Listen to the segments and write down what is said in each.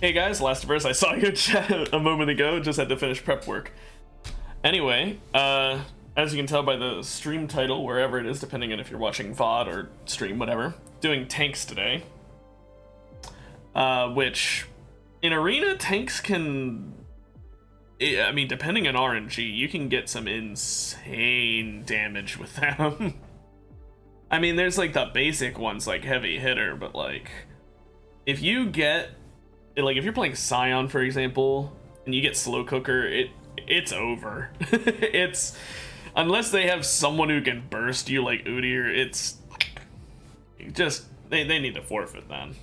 Hey guys, Last of Us, I saw your chat a moment ago, just had to finish prep work. Anyway, as you can tell by the stream title, wherever it is, depending on if you're watching VOD or stream, whatever, doing tanks today. Which, in Arena, tanks can... I mean, depending on RNG, you can get some insane damage with them. I mean, there's like the basic ones, like Heavy Hitter, but like, if you get... like if you're playing Scion, for example, and you get Slow Cooker, it's over. It's unless they have someone who can burst you like Udyr, it's just they need to forfeit then.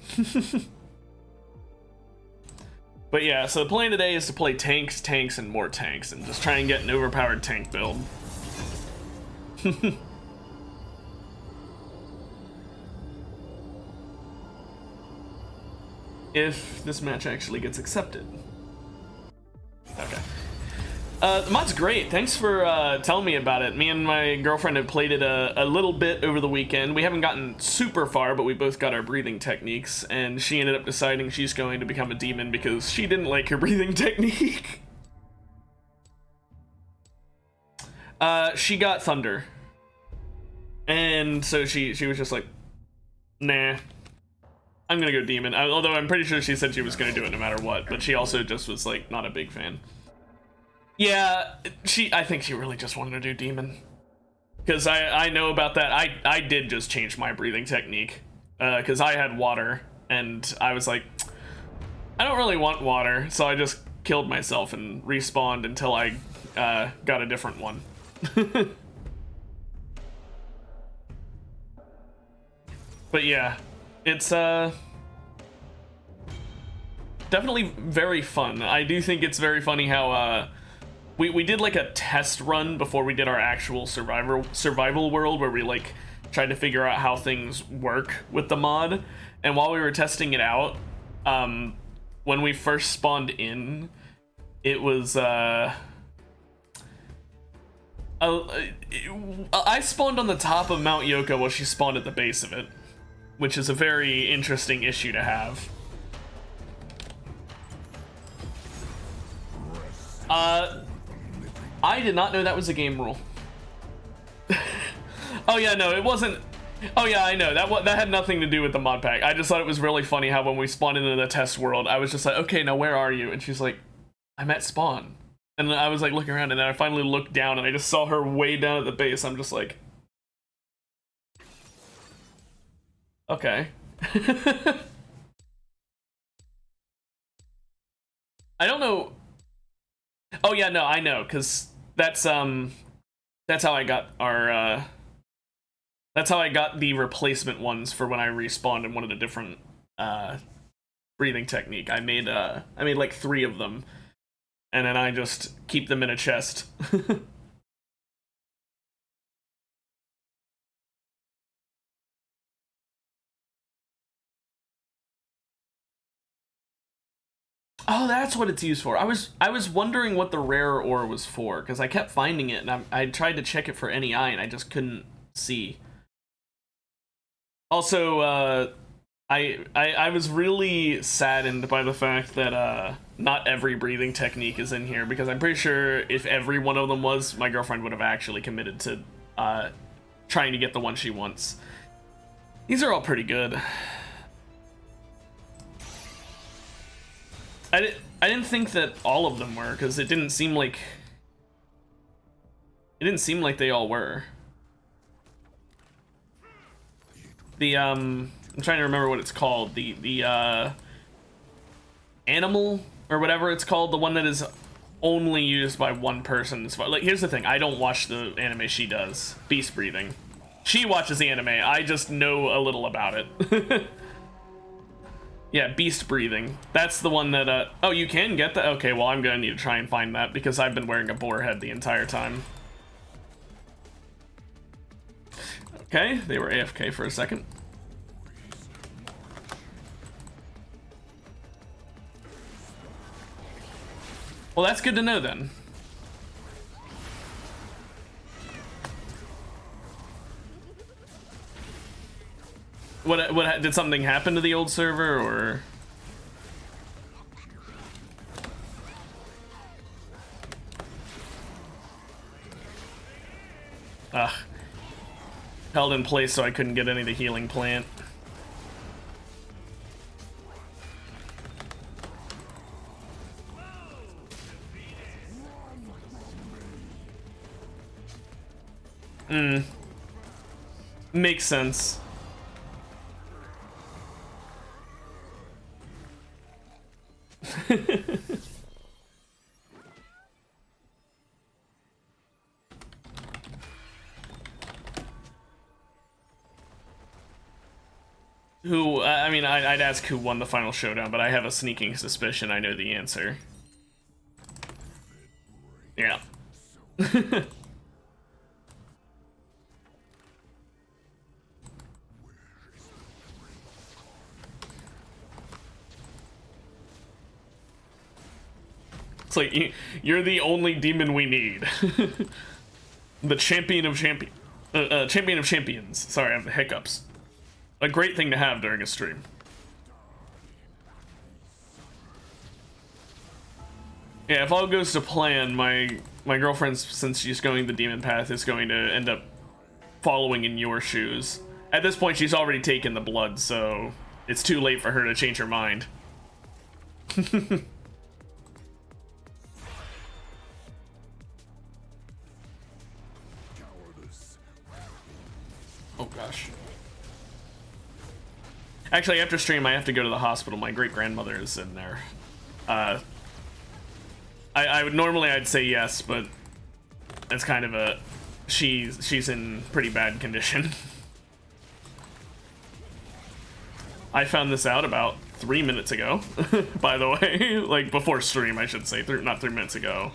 But yeah, so the plan today is to play tanks, and more tanks, and just try and get an overpowered tank build. If this match actually gets accepted. Okay. The mod's great. Thanks for telling me about it. Me and my girlfriend have played it a little bit over the weekend. We haven't gotten super far, but we both got our breathing techniques, and she ended up deciding she's going to become a demon because she didn't like her breathing technique. She got Thunder. And so she was just like, nah. I'm gonna go demon, although I'm pretty sure she said she was gonna do it no matter what, but she also just was like not a big fan. Yeah, I think she really just wanted to do demon, because I know about that. I did just change my breathing technique because I had water and I was like, I don't really want water, so I just killed myself and respawned until I got a different one. But yeah, it's definitely very fun. I do think it's very funny how we did like a test run before we did our actual survival world, where we like tried to figure out how things work with the mod. And while we were testing it out, when we first spawned in, it was I spawned on the top of Mount Yoko while she spawned at the base of it, which is a very interesting issue to have. I did not know that was a game rule. Oh yeah, no, it wasn't. Oh yeah, I know, that had nothing to do with the mod pack. I just thought it was really funny how when we spawned into the test world, I was just like, okay, now where are you? And she's like, I'm at spawn. And then I was like looking around, and then I finally looked down and I just saw her way down at the base. I'm just like, okay. I don't know. Oh yeah, no, I know, because that's how I got our that's how I got the replacement ones for when I respawned and wanted a different breathing technique. I made like 3 of them, and then I just keep them in a chest. Oh, that's what it's used for. I was wondering what the rare ore was for, because I kept finding it, and I tried to check it for NEI, and I just couldn't see. Also, I was really saddened by the fact that not every breathing technique is in here, because I'm pretty sure if every one of them was, my girlfriend would have actually committed to trying to get the one she wants. These are all pretty good. I didn't think that all of them were, because it didn't seem like they all were. The I'm trying to remember what it's called. The animal or whatever it's called, the one that is only used by one person. Like, here's the thing, I don't watch the anime she does. Beast breathing. She watches the anime. I just know a little about it. Yeah, beast breathing. That's the one that, oh, you can get that? Okay, well, I'm gonna need to try and find that, because I've been wearing a boar head the entire time. Okay, they were AFK for a second. Well, that's good to know then. What did something happen to the old server, or? Ugh. Held in place so I couldn't get any of the healing plant. Makes sense. Who, I mean, I'd ask who won the final showdown, but I have a sneaking suspicion I know the answer. Yeah. It's like, you're the only demon we need. The champion of champion of champions. Sorry, I have the hiccups. A great thing to have during a stream. Yeah, if all goes to plan, my girlfriend, since she's going the demon path, is going to end up following in your shoes. At this point, she's already taken the blood, so it's too late for her to change her mind. Oh gosh. Actually, after stream, I have to go to the hospital. My great-grandmother is in there. I would normally I'd say yes, but it's kind of a she's in pretty bad condition. I found this out about 3 minutes ago, by the way, like before stream, I should say, not 3 minutes ago.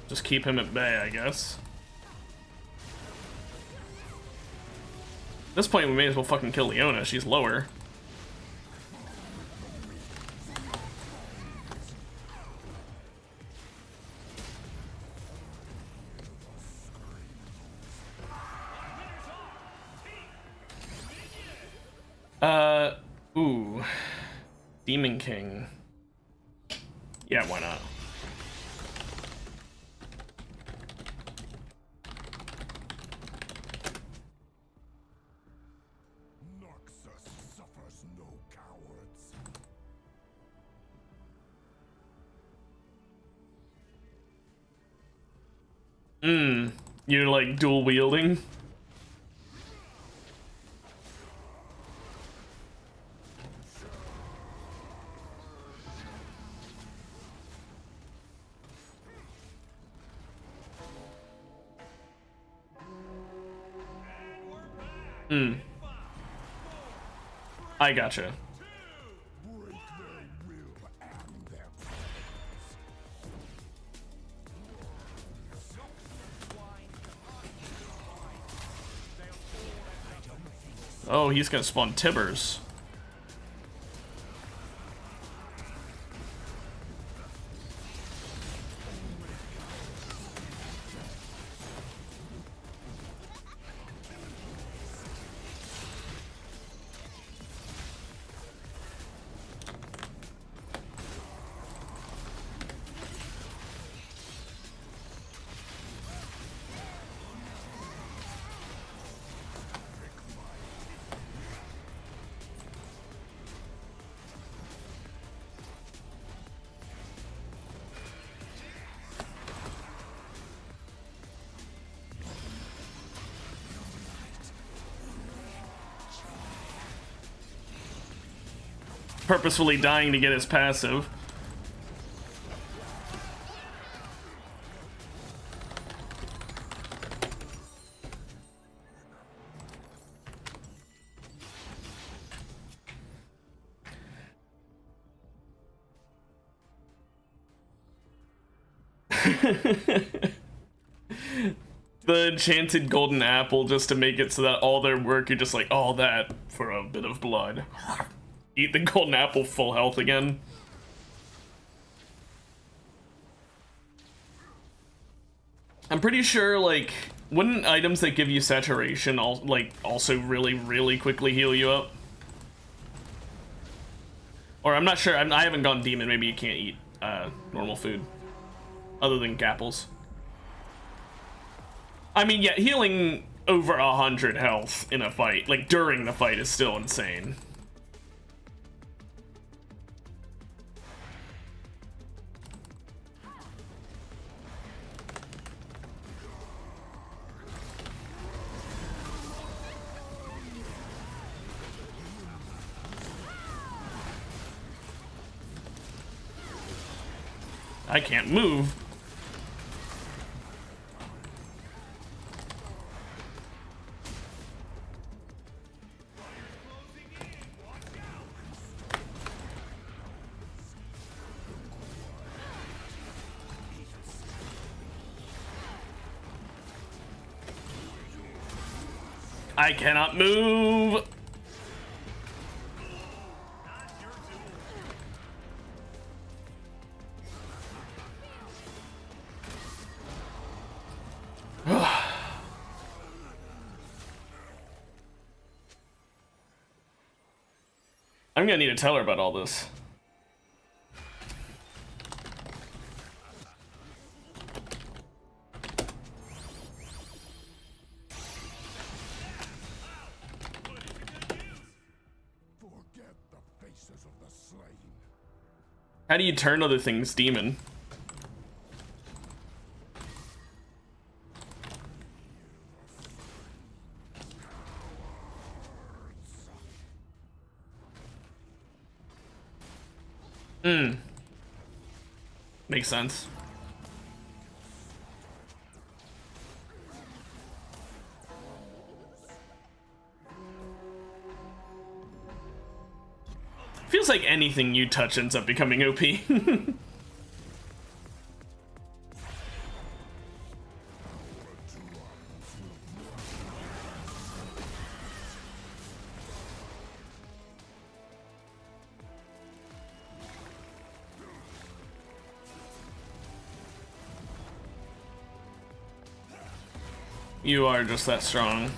Just keep him at bay, I guess. At this point, we may as well fucking kill Leona. She's lower. Ooh. Demon King. Yeah, why not? You're like dual wielding. I gotcha. Oh, he's gonna spawn Tibbers. Purposefully dying to get his passive. The enchanted golden apple, just to make it so that all their work, you're just like, all that for a bit of blood. Eat the golden apple full health again. I'm pretty sure, like, wouldn't items that give you saturation also really quickly heal you up? Or I'm not sure. I haven't gone demon. Maybe you can't eat normal food other than gapples. I mean, yeah, healing over 100 health in a fight, like during the fight, is still insane. I can't move. I cannot move. I'm gonna need to tell her about all this. How do you turn other things demon? Makes sense. Feels like anything you touch ends up becoming OP. You are just that strong.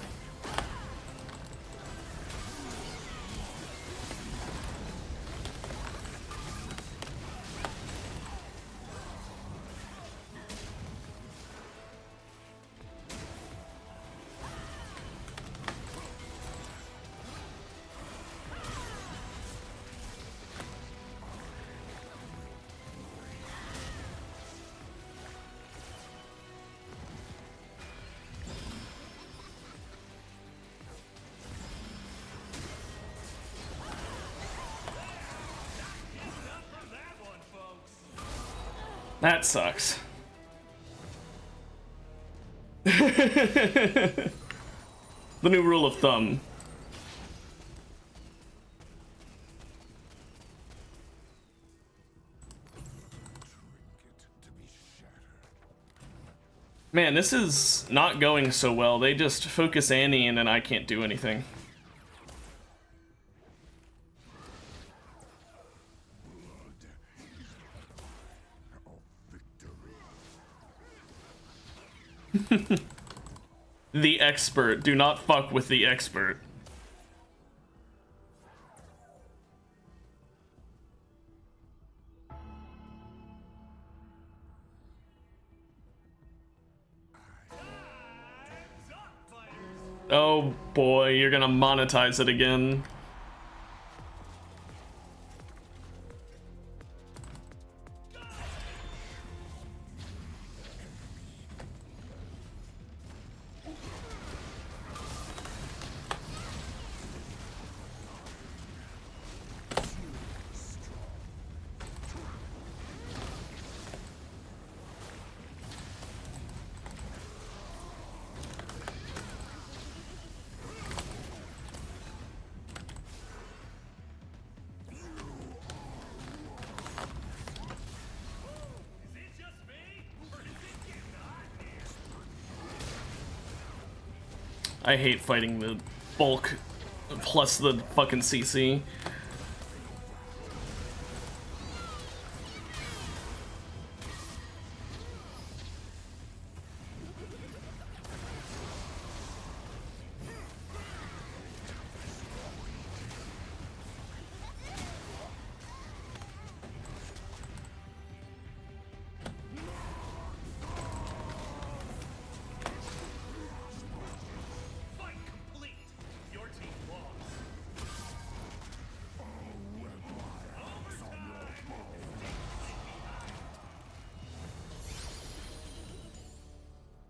That sucks. The new rule of thumb. Man, this is not going so well. They just focus Annie and then I can't do anything. The expert. Do not fuck with the expert. Oh boy, you're gonna monetize it again. I hate fighting the bulk plus the fucking CC.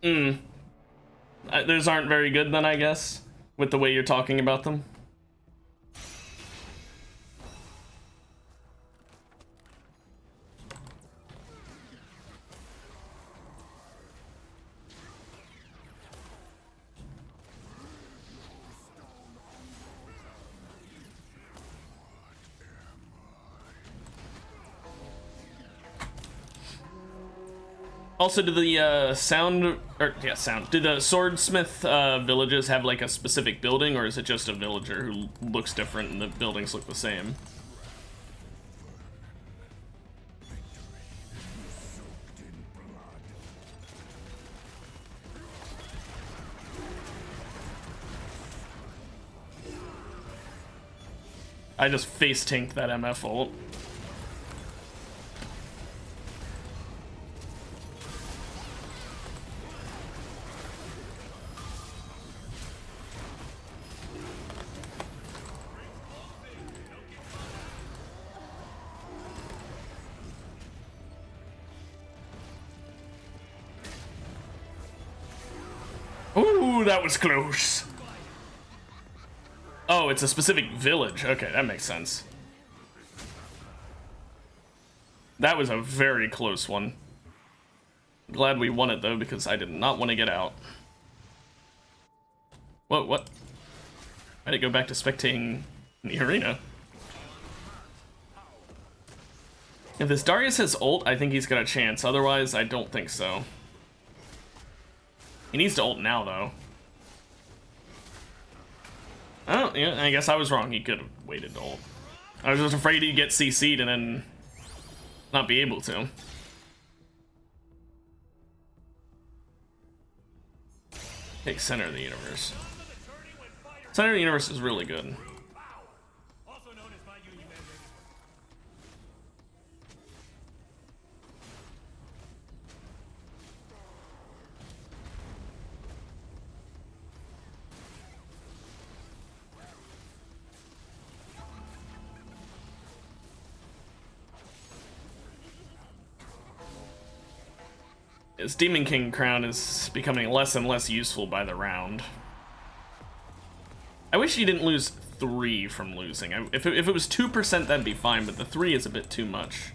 Mm. Those aren't very good then, I guess, with the way you're talking about them. Also, do the do the swordsmith villages have like a specific building, or is it just a villager who looks different and the buildings look the same? I just face tanked that MF ult. Ooh, that was close. Oh, it's a specific village. Okay, that makes sense. That was a very close one. Glad we won it, though, because I did not want to get out. Whoa, what? I had to go back to spectating the arena. If this Darius has ult, I think he's got a chance. Otherwise, I don't think so. He needs to ult now, though. Oh, yeah, I guess I was wrong. He could have waited to ult. I was just afraid he'd get CC'd and then not be able to. Take center of the universe. Center of the universe is really good. His Demon King crown is becoming less and less useful by the round. I wish he didn't lose 3 from losing. If it was 2%, that'd be fine, but the 3 is a bit too much.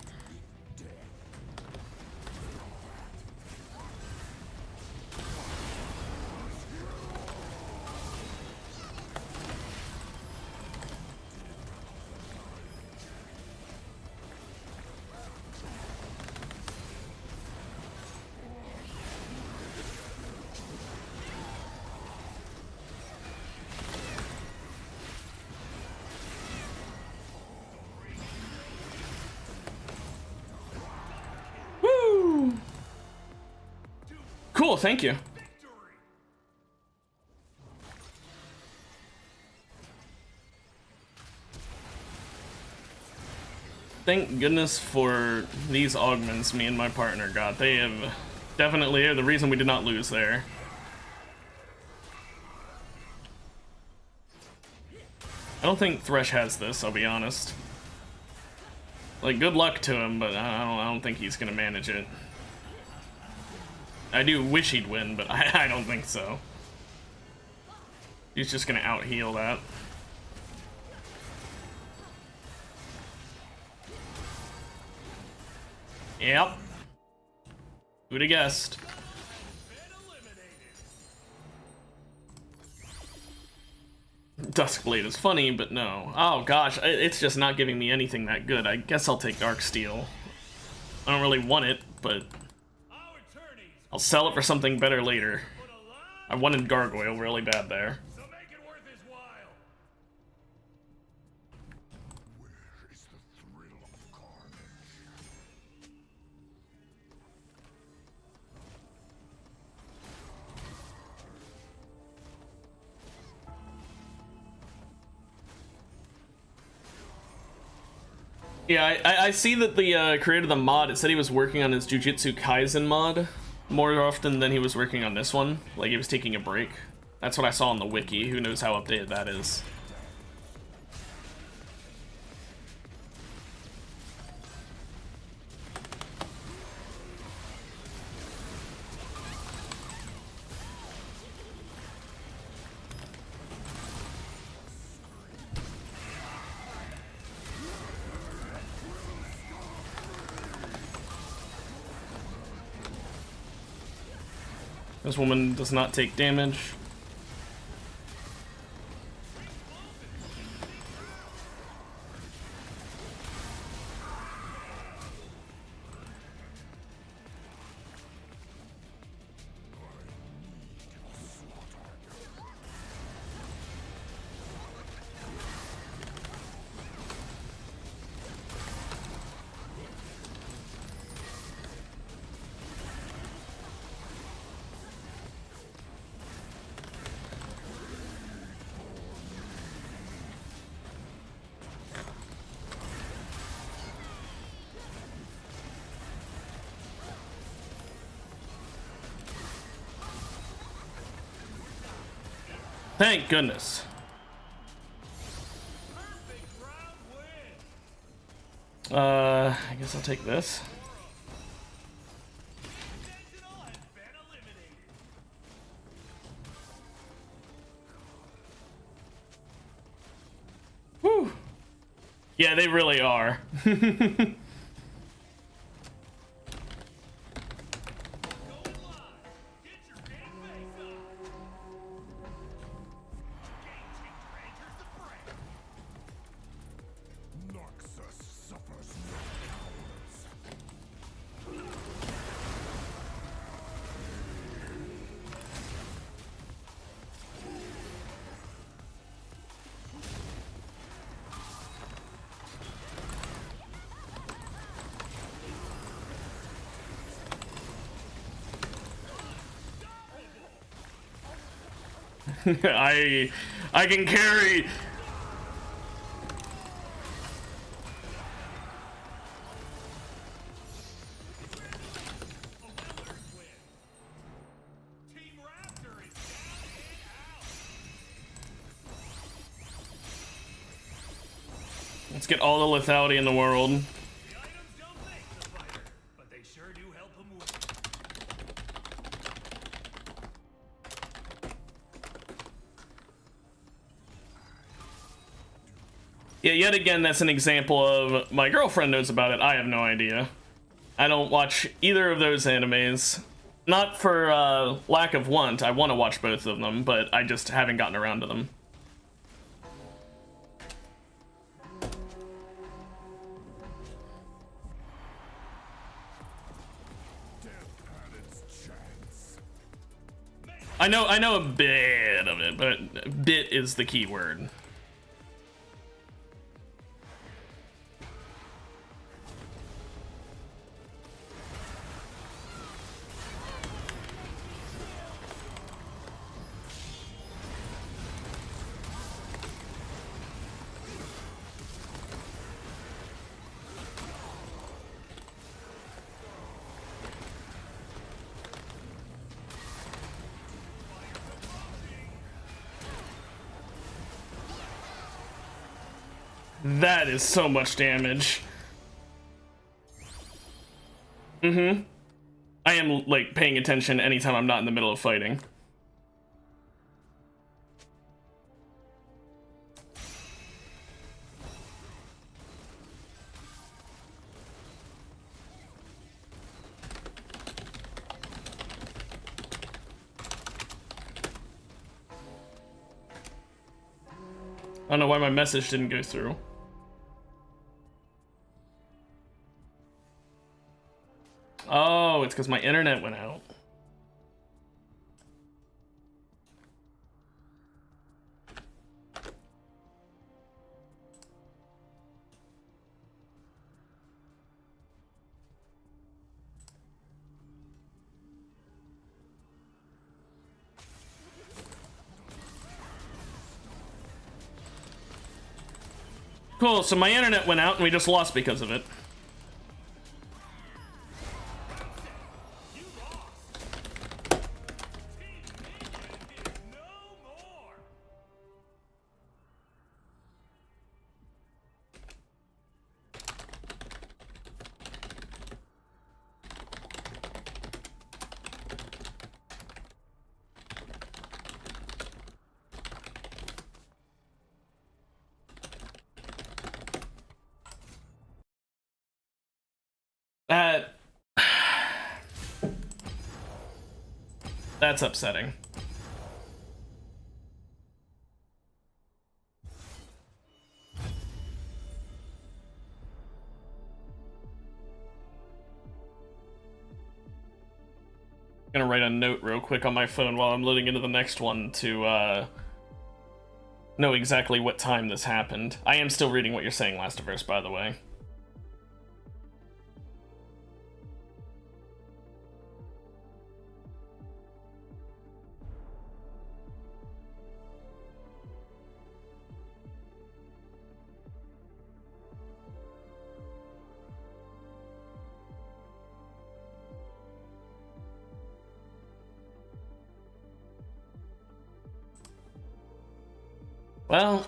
Cool, thank you. Thank goodness for these augments me and my partner got. They have definitely are the reason we did not lose there. I don't think Thresh has this, I'll be honest. Like, good luck to him, but I don't think he's gonna manage it. I do wish he'd win, but I don't think so. He's just gonna out-heal that. Yep. Who'd have guessed? Duskblade is funny, but no. Oh gosh, it's just not giving me anything that good. I guess I'll take Darksteel. I don't really want it, but I'll sell it for something better later. I wanted Gargoyle really bad there. Yeah, I see that the creator of the mod, it said he was working on his Jujutsu Kaisen mod more often than he was working on this one. Like, he was taking a break. That's what I saw on the wiki. Who knows how updated that is. This woman does not take damage. Thank goodness. I guess I'll take this. Whew. Yeah, they really are. I can carry. Let's get all the lethality in the world. Yeah, yet again, that's an example of my girlfriend knows about it. I have no idea. I don't watch either of those animes. Not for lack of want. I want to watch both of them, but I just haven't gotten around to them. I know a bit of it, but bit is the key word. That is so much damage. I am, like, paying attention anytime I'm not in the middle of fighting. I don't know why my message didn't go through. Oh, it's because my internet went out. Cool, so my internet went out and we just lost because of it. That's upsetting. Gonna write a note real quick on my phone while I'm loading into the next one to know exactly what time this happened. I am still reading what you're saying, Lastiverse, by the way. Well,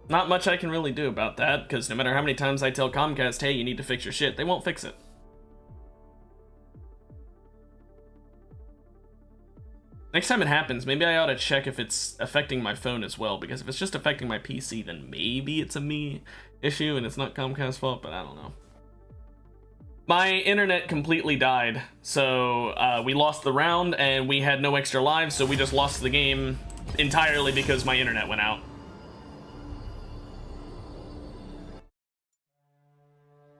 not much I can really do about that, because no matter how many times I tell Comcast, hey, you need to fix your shit, they won't fix it. Next time it happens, maybe I ought to check if it's affecting my phone as well, because if it's just affecting my PC, then maybe it's a me issue and it's not Comcast's fault, but I don't know. My internet completely died, so we lost the round and we had no extra lives, so we just lost the game entirely because my internet went out.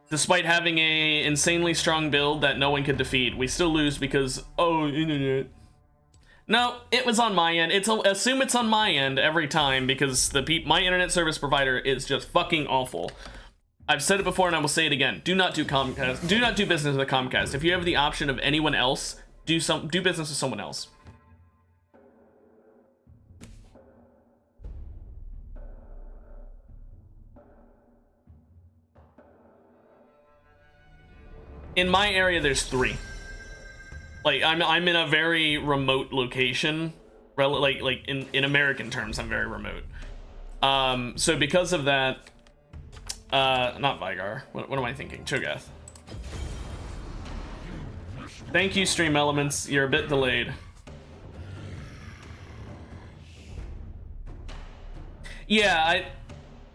Despite having a insanely strong build that no one could defeat, we still lose because, oh, internet. No, it was on my end. Assume it's on my end every time because my internet service provider is just fucking awful. I've said it before and I will say it again. Do not do Comcast. Do not do business with Comcast. If you have the option of anyone else, do business with someone else. In my area, there's 3. Like, I'm in a very remote location. Like in American terms, I'm very remote. So because of that, not Vigar. What am I thinking? Cho'Gath. Thank you, Stream Elements. You're a bit delayed. Yeah,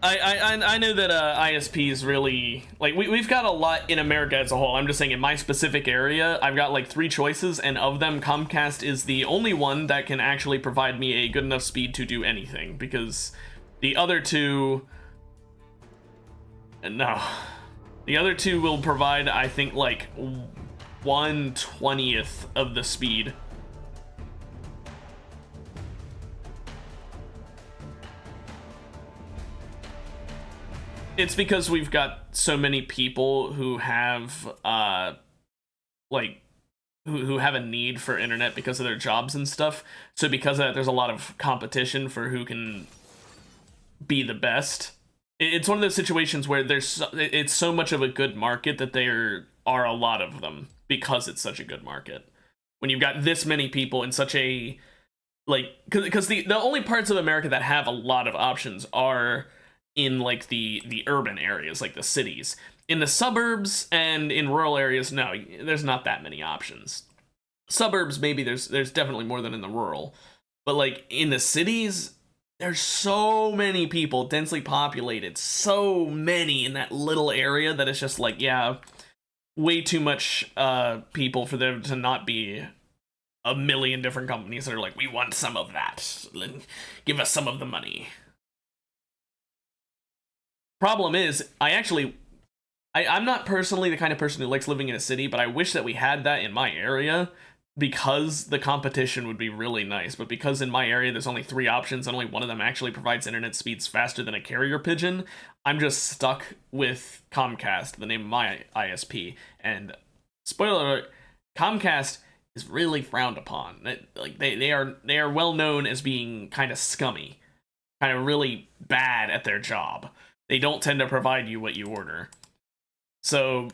I know that ISPs really, like, we've got a lot in America as a whole. I'm just saying in my specific area, I've got like 3 choices, and of them, Comcast is the only one that can actually provide me a good enough speed to do anything, because the other 2, no, the other 2 will provide, I think, like 1/20th of the speed. It's because we've got so many people who have like who have a need for internet because of their jobs and stuff. So because of that, there's a lot of competition for who can be the best. It's one of those situations where it's so much of a good market that there are a lot of them because it's such a good market. When you've got this many people in such a, like, because the only parts of America that have a lot of options are in like the urban areas, like the cities. In the suburbs and in rural areas, no, there's not that many options. Suburbs, maybe there's definitely more than in the rural, but like in the cities, there's so many people, densely populated, so many in that little area that it's just like, yeah, way too much people for there to not be a million different companies that are like, we want some of that, give us some of the money. Problem is, I'm not personally the kind of person who likes living in a city, but I wish that we had that in my area, because the competition would be really nice. But because in my area there's only 3 options and only one of them actually provides internet speeds faster than a carrier pigeon, I'm just stuck with Comcast, the name of my ISP. And spoiler alert, Comcast is really frowned upon. Like they are well known as being kind of scummy, kind of really bad at their job. They don't tend to provide you what you order. So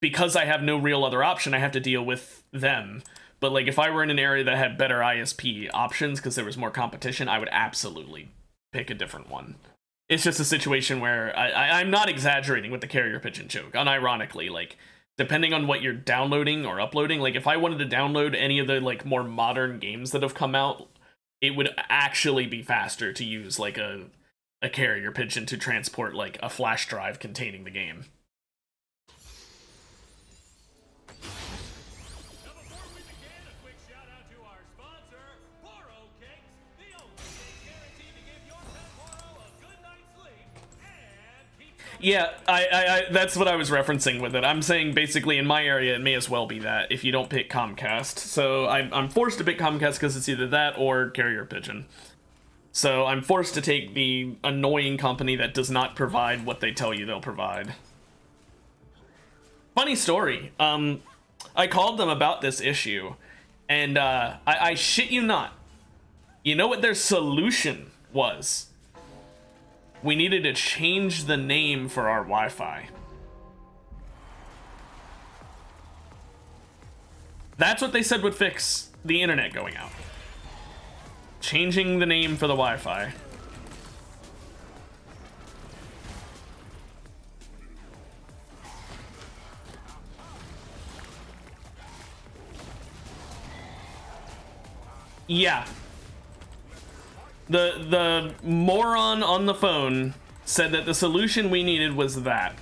because I have no real other option, I have to deal with them. But like if I were in an area that had better ISP options because there was more competition, I would absolutely pick a different one. It's just a situation where I'm not exaggerating with the carrier pigeon joke. Unironically, like, depending on what you're downloading or uploading, like if I wanted to download any of the like more modern games that have come out, it would actually be faster to use like a carrier pigeon to transport like a flash drive containing the game. Yeah, that's what I was referencing with it. I'm saying basically in my area it may as well be that if you don't pick Comcast. So I'm forced to pick Comcast because it's either that or carrier pigeon. So I'm forced to take the annoying company that does not provide what they tell you they'll provide. Funny story. I called them about this issue, and I shit you not. You know what their solution was? We needed to change the name for our Wi-Fi. That's what they said would fix the internet going out. Changing the name for the Wi-Fi. Yeah. The moron on the phone said that the solution we needed was that.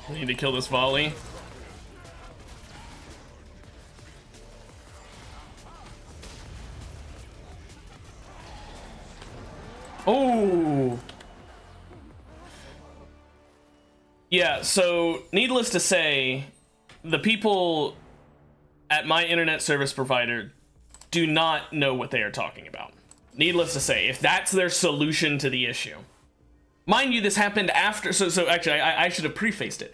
I need to kill this volley. Oh! Yeah, so needless to say, the people at my internet service provider do not know what they are talking about. Needless to say, if that's their solution to the issue. Mind you, this happened after, so actually, I should have prefaced it.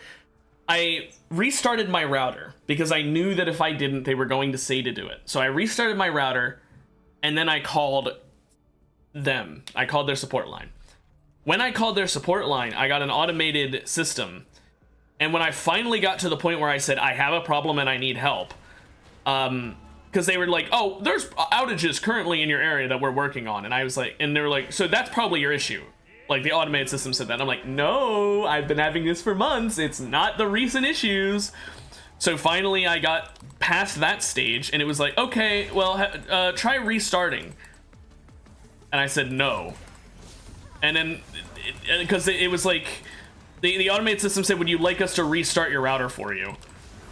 I restarted my router because I knew that if I didn't, they were going to say to do it. So I restarted my router, and then I called them. I called their support line. When I called their support line, I got an automated system. And when I finally got to the point where I said, I have a problem and I need help, because they were like, oh, there's outages currently in your area that we're working on. And I was like, and they were like, so that's probably your issue. Like, the automated system said that. And I'm like, no, I've been having this for months. It's not the recent issues. So finally I got past that stage and it was like, okay, well, try restarting. And I said, no. And then, because it was like, the automated system said, would you like us to restart your router for you?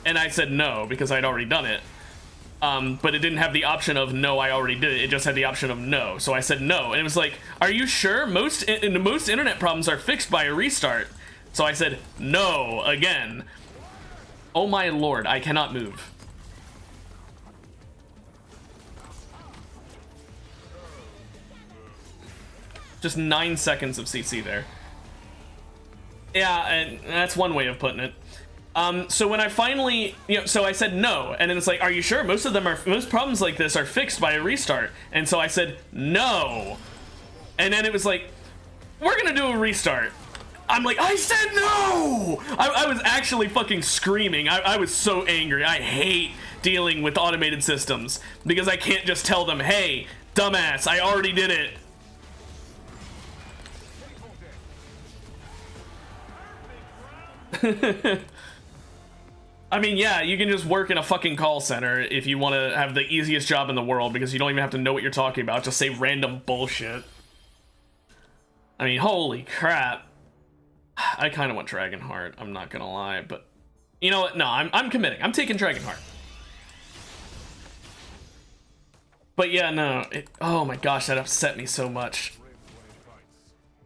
And I said no, because I'd already done it. But it didn't have the option of no, I already did it. It just had the option of no. So I said no. And it was like, are you sure? Most internet problems are fixed by a restart. So I said no again. Oh my lord, I cannot move. Just 9 seconds of CC there. Yeah, and that's one way of putting it. So when I finally, so I said no, and then it's like, are you sure? Most problems like this are fixed by a restart. And so I said no. And then it was like, we're gonna do a restart. I'm like, I said no! I was actually fucking screaming. I was so angry. I hate dealing with automated systems because I can't just tell them, hey, dumbass, I already did it. I mean, yeah, you can just work in a fucking call center if you want to have the easiest job in the world because you don't even have to know what you're talking about. Just say random bullshit. I mean, holy crap. I kind of want Dragonheart, I'm not gonna lie, but you know what? No, I'm committing. I'm taking Dragonheart. But yeah, no. Oh my gosh, that upset me so much.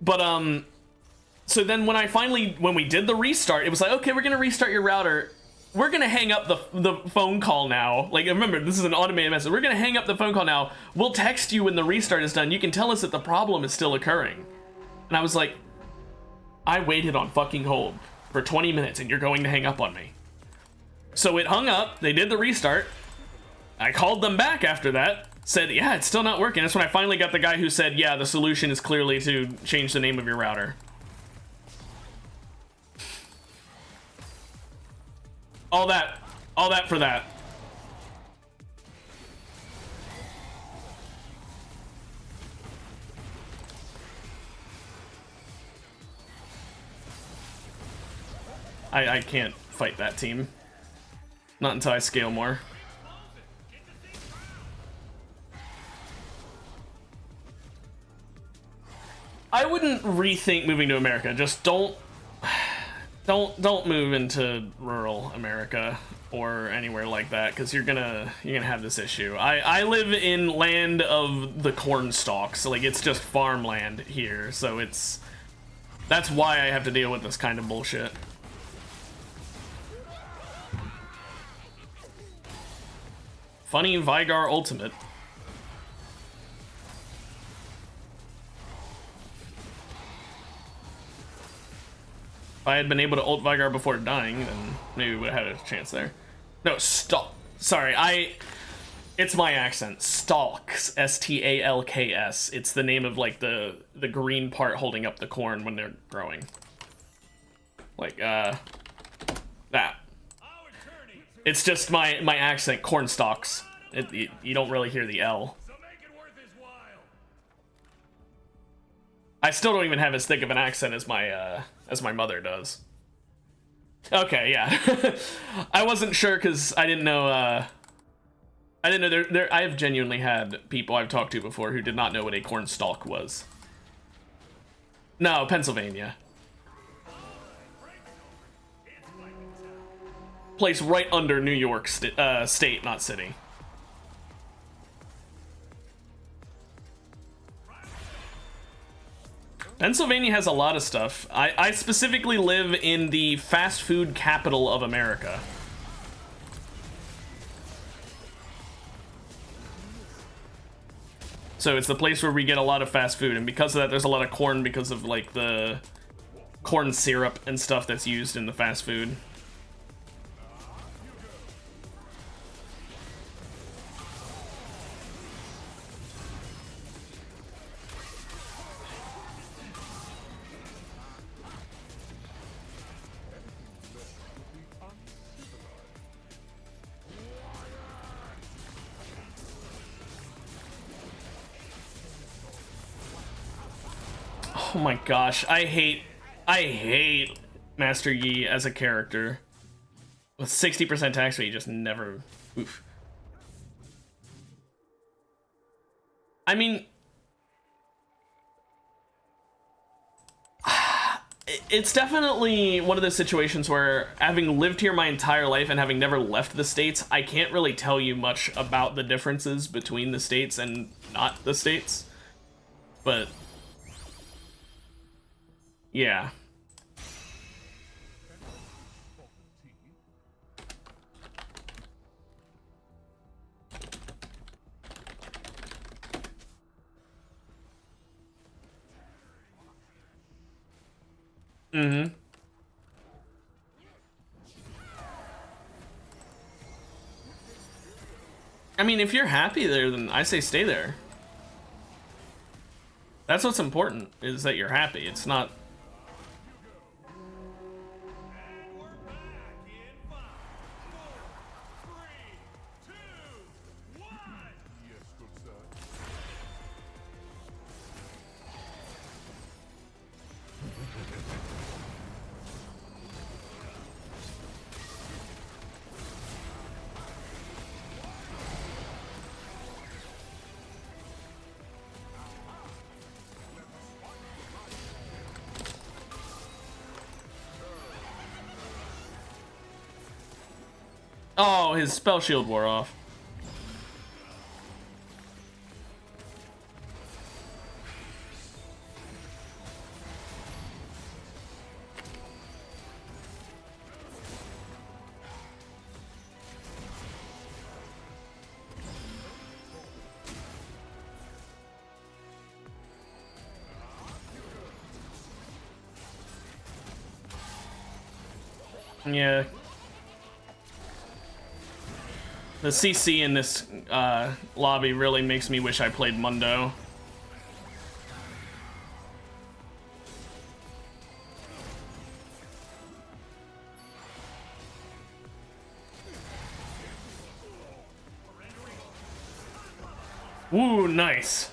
But so then when we did the restart, it was like, okay, we're gonna restart your router. We're gonna hang up the phone call now. Like, remember, this is an automated message. We're gonna hang up the phone call now. We'll text you when the restart is done. You can tell us that the problem is still occurring. And I was like, I waited on fucking hold for 20 minutes and you're going to hang up on me. So it hung up. They did the restart. I called them back after that. Said, yeah, it's still not working. That's when I finally got the guy who said, yeah, the solution is clearly to change the name of your router. All that for that. I can't fight that team. Not until I scale more. I wouldn't rethink moving to America. Just don't move into rural America or anywhere like that, because you're gonna have this issue. I live in land of the corn stalks, so like it's just farmland here, so that's why I have to deal with this kind of bullshit. Funny Vigar ultimate. If I had been able to ult Vigar before dying, then maybe we would have had a chance there. No, stalk. Sorry, it's my accent. Stalks. S-T-A-L-K-S. It's the name of like the green part holding up the corn when they're growing. Like that. It's just my accent. Corn stalks. You don't really hear the L. I still don't even have as thick of an accent as my mother does. Okay, yeah. I wasn't sure because I didn't know. I didn't know I have genuinely had people I've talked to before who did not know what a corn stalk was. No, Pennsylvania. Place right under New York state, not city. Pennsylvania has a lot of stuff. I specifically live in the fast food capital of America. So it's the place where we get a lot of fast food, and because of that there's a lot of corn because of like the corn syrup and stuff that's used in the fast food. Oh my gosh, I hate Master Yi as a character. With 60% tax rate, you just never... Oof. I mean... It's definitely one of those situations where, having lived here my entire life and having never left the States, I can't really tell you much about the differences between the States and not the States. But... yeah. Mm-hmm. I mean, if you're happy there, then I say stay there. That's what's important, is that you're happy. It's not... Oh, his spell shield wore off. Yeah. The CC in this lobby really makes me wish I played Mundo. Ooh, nice.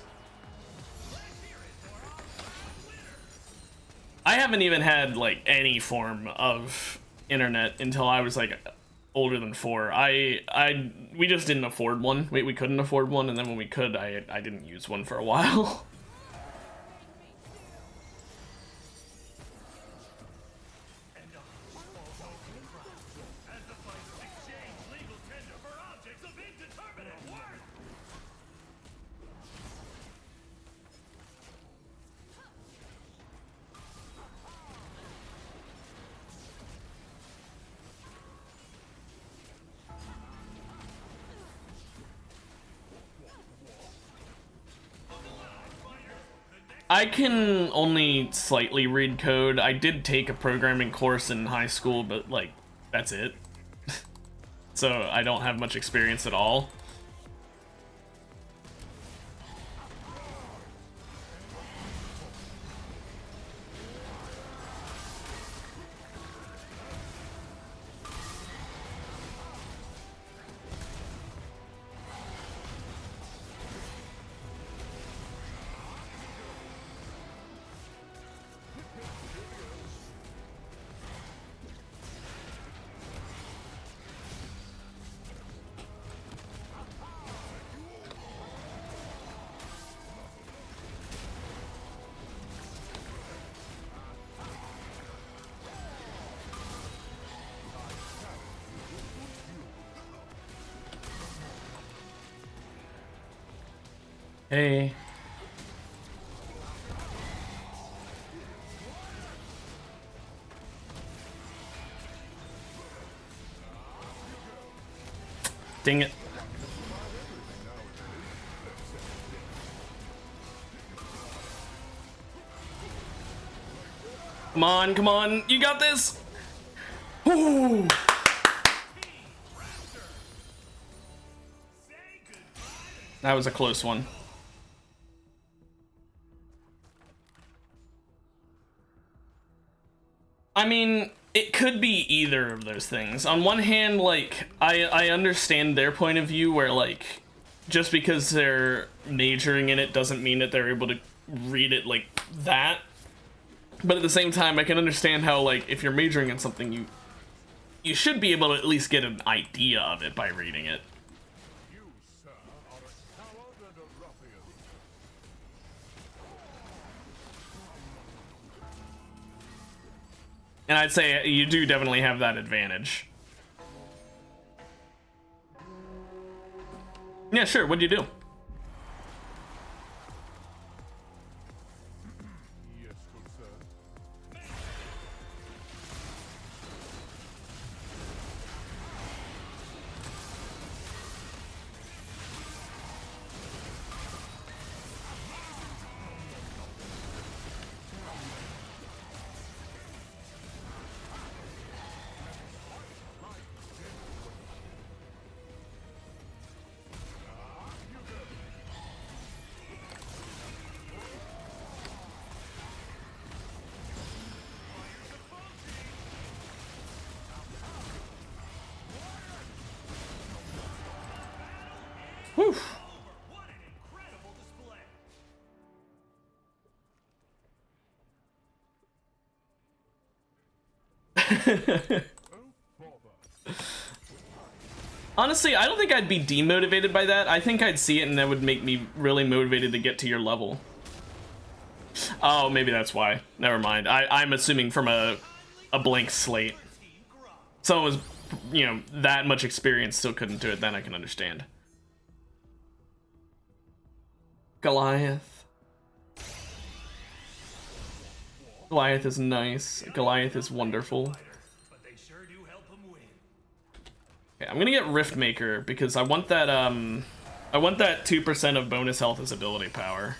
I haven't even had like any form of internet until I was like older than 4. We just didn't afford one. We couldn't afford one, and then when we could, I didn't use one for a while. I can only slightly read code. I did take a programming course in high school, but like, that's it. So I don't have much experience at all. Hey. Dang it. Come on, you got this! Ooh. That was a close one. I mean, it could be either of those things. On one hand, like, I understand their point of view where, like, just because they're majoring in it doesn't mean that they're able to read it like that. But at the same time, I can understand how, like, if you're majoring in something, you should be able to at least get an idea of it by reading it. And I'd say you do definitely have that advantage. Yeah, sure. What'd you do? Whew. What an incredible display. Honestly, I don't think I'd be demotivated by that. I think I'd see it and that would make me really motivated to get to your level. Oh, maybe that's why. Never mind. I'm assuming from a blank slate. Someone was, you know, that much experience still couldn't do it, then I can understand. Goliath. Goliath is nice. Goliath is wonderful. Okay, I'm gonna get Riftmaker because I want that 2% of bonus health as ability power.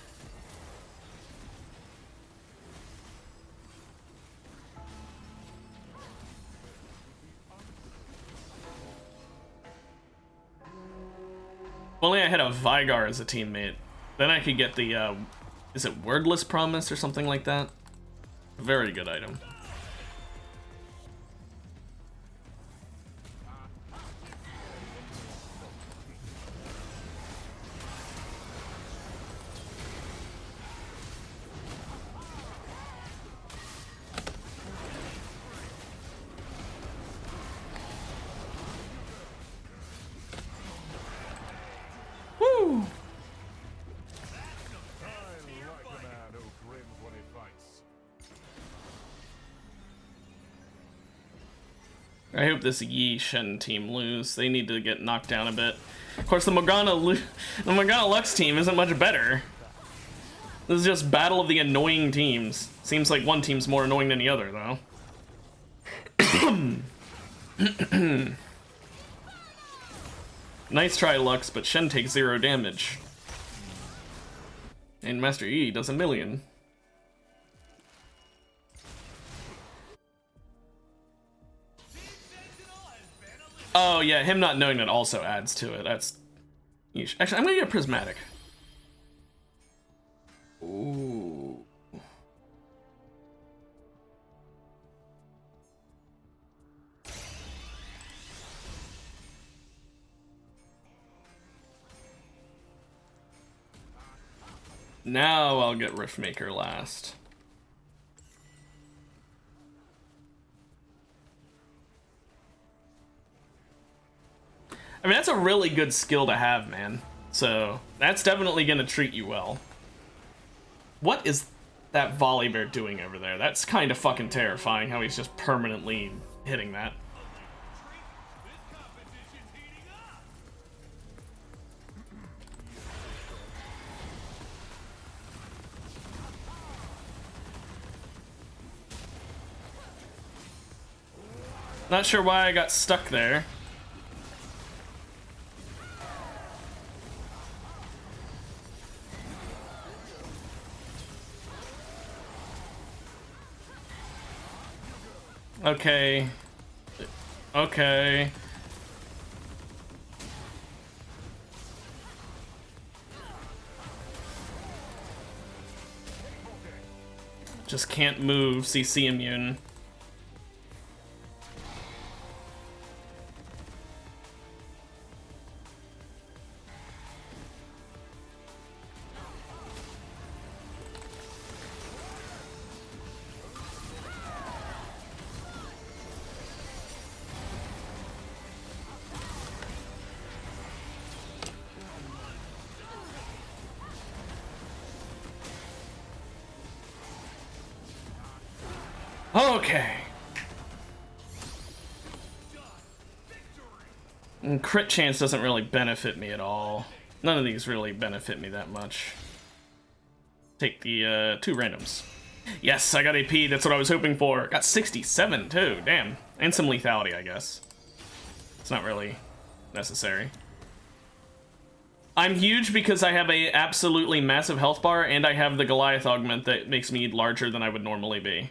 If only I had a Vigar as a teammate. Then I could get the, is it Wordless Promise or something like that? Very good item. I hope this Yi Shen team lose. They need to get knocked down a bit. Of course, the Morgana Lux team isn't much better. This is just battle of the annoying teams. Seems like one team's more annoying than the other, though. Nice try, Lux, but Shen takes 0 damage. And Master Yi does 1,000,000. Oh yeah, him not knowing that also adds to it. That's... Actually, I'm gonna get a Prismatic. Ooh. Now I'll get Riftmaker last. I mean, that's a really good skill to have, man. So, that's definitely gonna treat you well. What is that Volibear doing over there? That's kind of fucking terrifying how he's just permanently hitting that. Not sure why I got stuck there. Okay. Okay. Just can't move, CC immune. Okay. And crit chance doesn't really benefit me at all. None of these really benefit me that much. Take the 2 randoms. Yes, I got AP. That's what I was hoping for. Got 67 too. Damn. And some lethality, I guess. It's not really necessary. I'm huge because I have a absolutely massive health bar and I have the Goliath augment that makes me larger than I would normally be.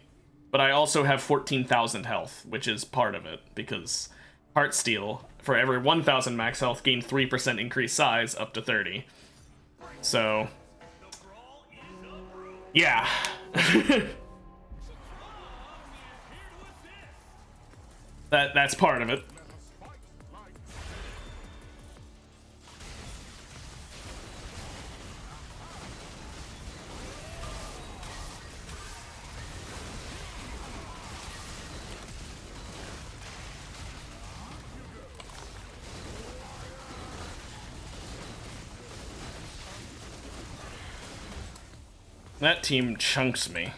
But I also have 14,000 health, which is part of it, because Heartsteel, for every 1,000 max health, gain 3% increased size up to 30. So, yeah. That's part of it. That team chunks me.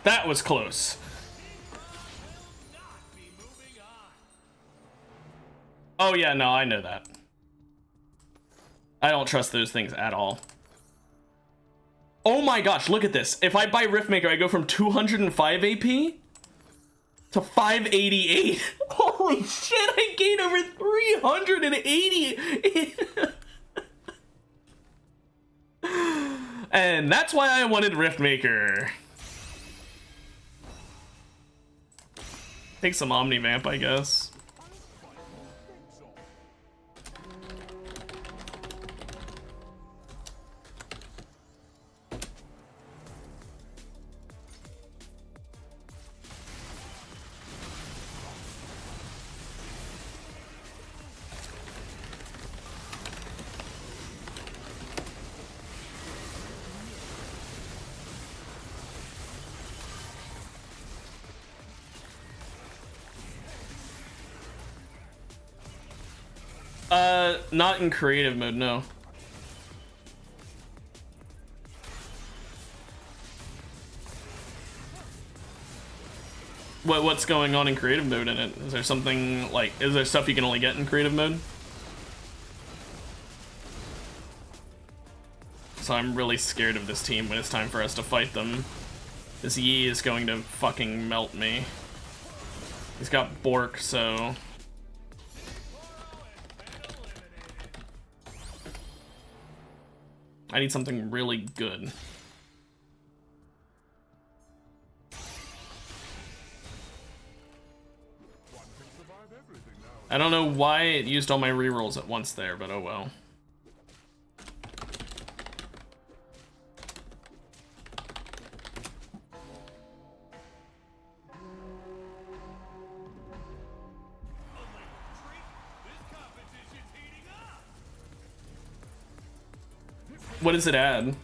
That was close. Oh yeah, no, I know that. I don't trust those things at all. Oh my gosh, look at this. If I buy Riftmaker, I go from 205 AP to 588. Holy shit, I gained over 380. And that's why I wanted Riftmaker. Take some Omnivamp, I guess. Not in creative mode, no. What's going on in creative mode in it? Is there something like, is there stuff you can only get in creative mode? So I'm really scared of this team when it's time for us to fight them. This Yi is going to fucking melt me. He's got Bork, so... I need something really good. I don't know why it used all my rerolls at once there, but oh well. What does it add?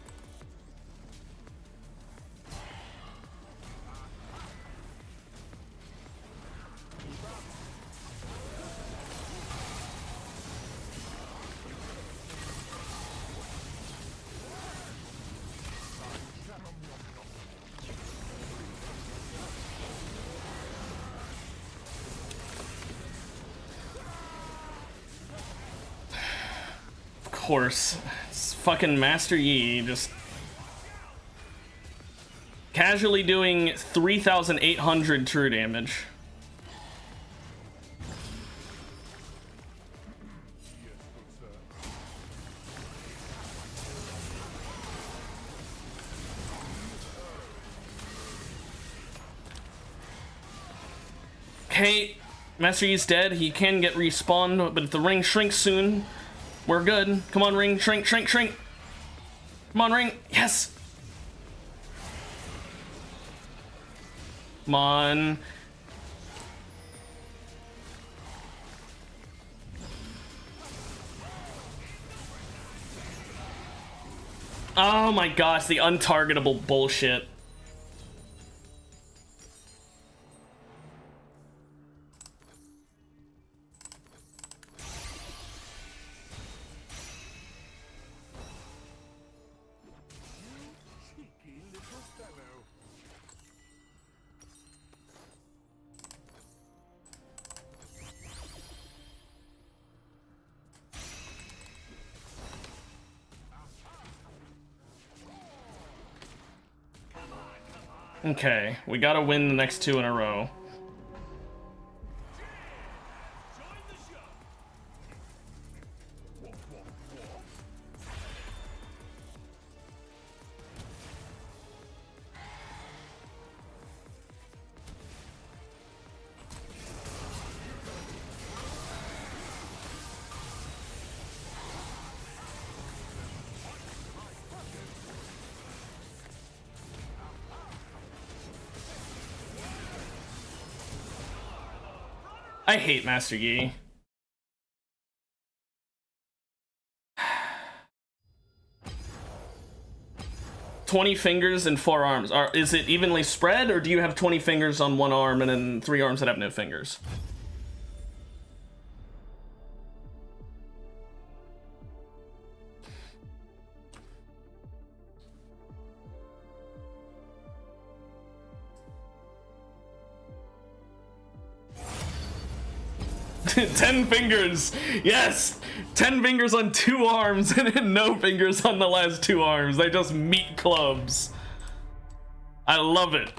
Of course. It's fucking Master Yi just casually doing 3,800 true damage. Okay, Master Yi's dead. He can get respawned, but if the ring shrinks soon, we're good. Come on, ring. Shrink, shrink, shrink. Come on, ring. Yes. Come on. Oh my gosh, the untargetable bullshit. Okay, we gotta win the next 2 in a row. I hate Master Yi. "20 fingers and 4 arms. Is it evenly spread, or do you have 20 fingers on 1 arm and then 3 arms that have no fingers?" 10 fingers! Yes! 10 fingers on 2 arms and then no fingers on the last 2 arms. They just meet clubs. I love it.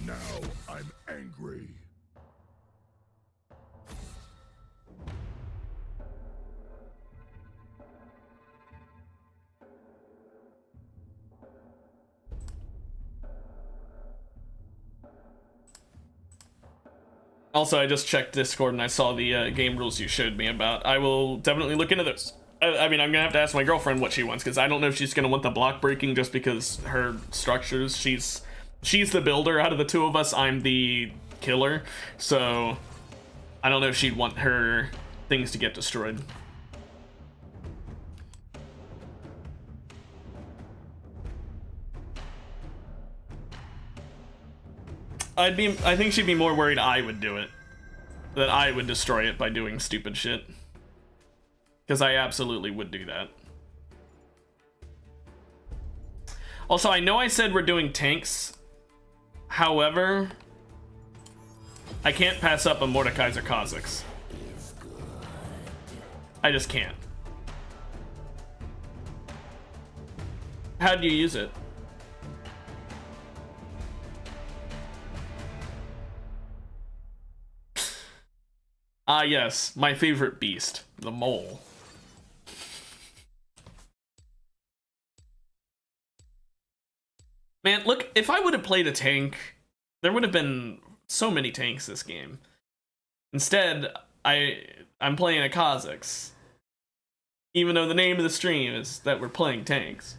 Now I'm angry. Also, I just checked Discord and I saw the game rules you showed me about. I will definitely look into those. I mean, I'm gonna have to ask my girlfriend what she wants, because I don't know if she's gonna want the block breaking just because her structures. She's the builder out of the 2 of us. I'm the killer, so I don't know if she'd want her things to get destroyed. I think she'd be more worried I would do it. That I would destroy it by doing stupid shit. Because I absolutely would do that. Also, I know I said we're doing tanks. However, I can't pass up a Mordekaiser Kha'Zix. I just can't. How do you use it? Ah, yes, my favorite beast, the mole. Man, look, if I would have played a tank, there would have been so many tanks this game. Instead, I'm playing a Kha'Zix. Even though the name of the stream is that we're playing tanks.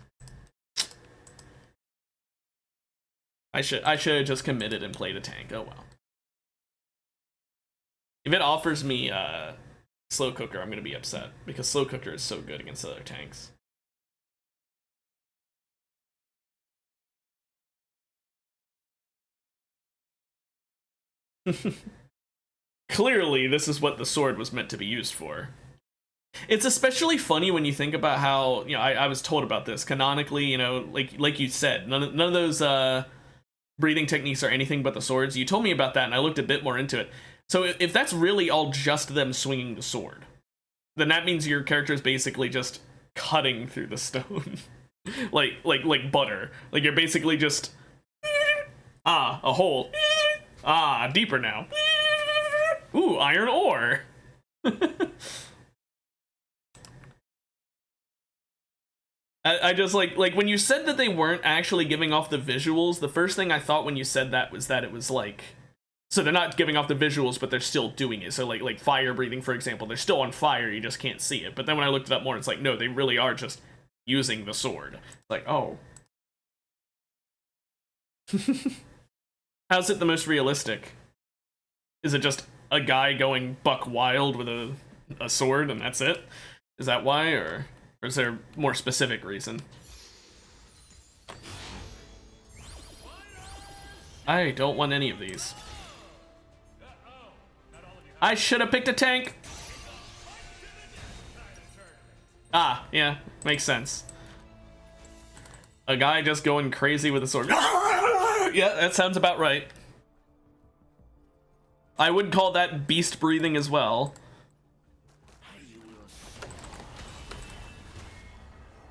I should have just committed and played a tank. Oh well. If it offers me slow cooker, I'm gonna be upset because slow cooker is so good against other tanks. Clearly, this is what the sword was meant to be used for. It's especially funny when you think about how, you know, I was told about this canonically, you know, like you said, none of those breathing techniques are anything but the swords. You told me about that, and I looked a bit more into it. So if that's really all just them swinging the sword, then that means your character is basically just cutting through the stone, like butter. Like you're basically just a hole. Deeper now. Ooh, iron ore. I just like when you said that they weren't actually giving off the visuals, the first thing I thought when you said that was that it was like, so they're not giving off the visuals, but they're still doing it. So like fire breathing, for example, they're still on fire, you just can't see it. But then when I looked it up more, it's like, no, they really are just using the sword. It's like, oh. How's it the most realistic? Is it just a guy going buck wild with a sword and that's it? Is that why, or is there a more specific reason? I don't want any of these. I should have picked a tank. Ah, yeah, makes sense. A guy just going crazy with a sword. Yeah, that sounds about right. I would call that beast breathing as well.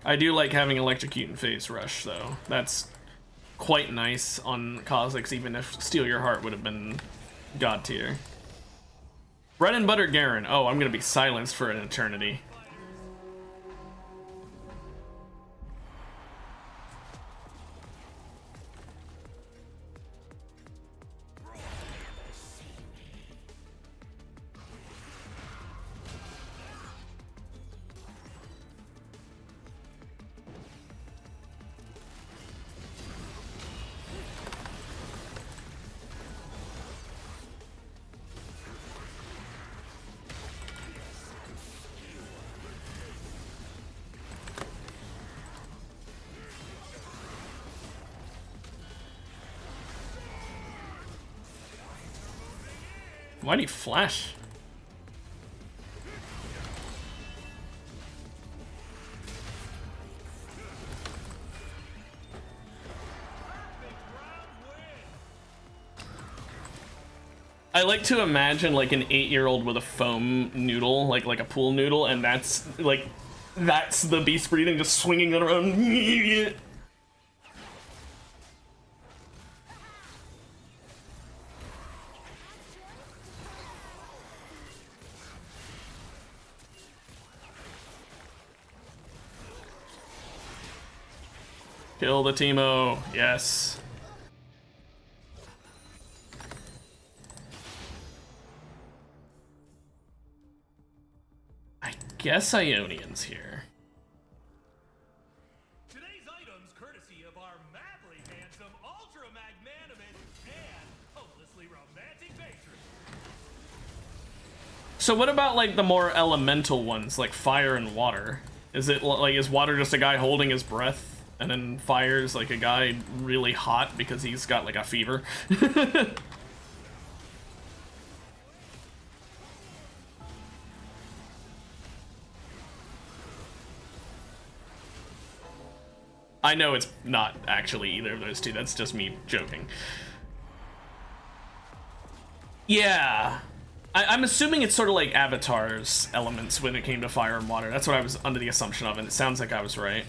I do like having electrocute and phase rush, though. That's quite nice on Kha'Zix, even if Steal Your Heart would have been god tier. Bread and butter Garen. Oh, I'm gonna be silenced for an eternity. Why do you flash? I like to imagine like an 8-year-old with a foam noodle, like a pool noodle, and that's the beast breathing, just swinging it around. Kill the Teemo, yes. I guess Ionian's here. Today's items courtesy of our madly handsome, ultra magnanimous, and hopelessly romantic patron. So what about like the more elemental ones, like fire and water? Is it like, is water just a guy holding his breath? and then fires like a guy really hot because he's got like a fever. I know it's not actually either of those two, that's just me joking. Yeah. I'm assuming it's sort of like Avatar's elements when it came to fire and water. That's what I was under the assumption of, and it sounds like I was right.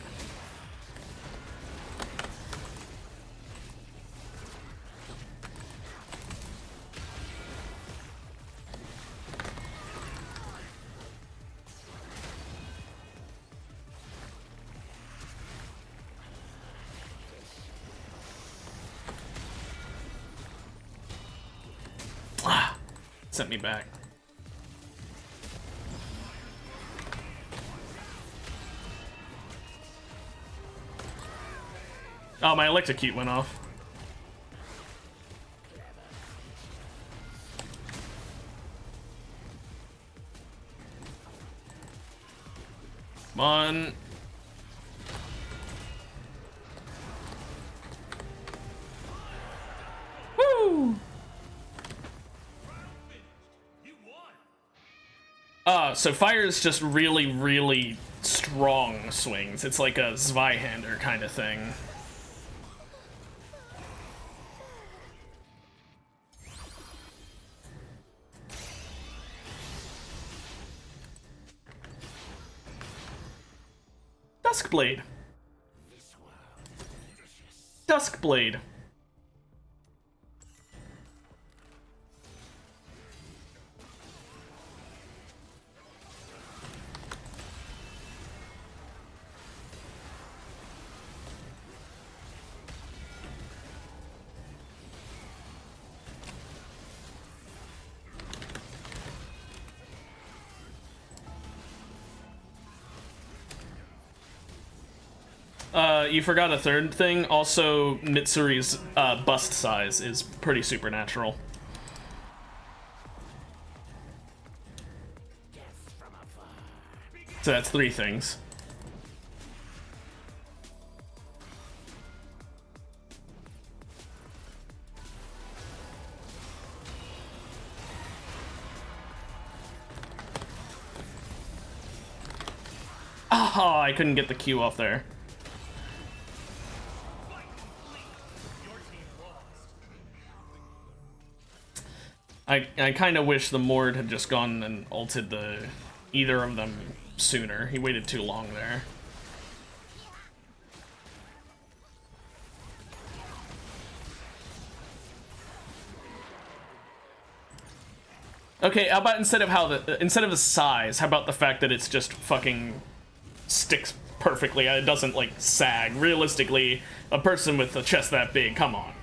Sent me back. Oh, my electrocute went off. Come on. Woo! So fire is just really, really strong swings. It's like a Zweihander kind of thing. Duskblade. Duskblade. You forgot a third thing. Also, Mitsuri's bust size is pretty supernatural. So that's 3 things. Oh, I couldn't get the Q off there. I kind of wish the Mord had just gone and ulted either of them sooner. He waited too long there. Okay, how about instead of the size, how about the fact that it's just fucking sticks perfectly? It doesn't like sag. Realistically, a person with a chest that big, come on.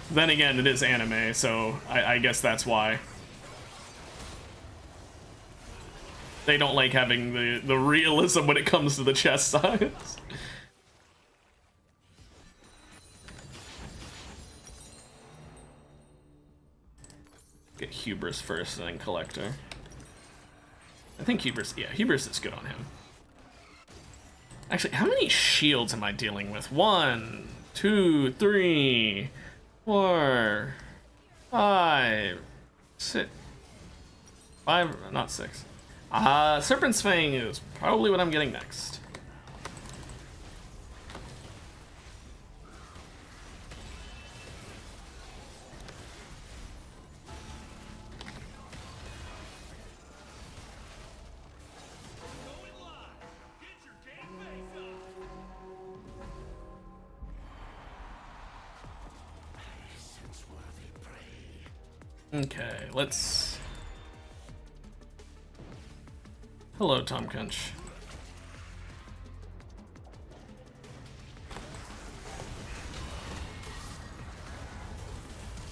Then again, it is anime, so I guess that's why. They don't like having the realism when it comes to the chest size. Get Hubris first, and then Collector. I think Hubris, yeah, Hubris is good on him. Actually, how many shields am I dealing with? 1, 2, 3... 4, 5, 6, 5, not 6. Serpent's Fang is probably what I'm getting next. Okay, let's... Hello, Tom Kunch.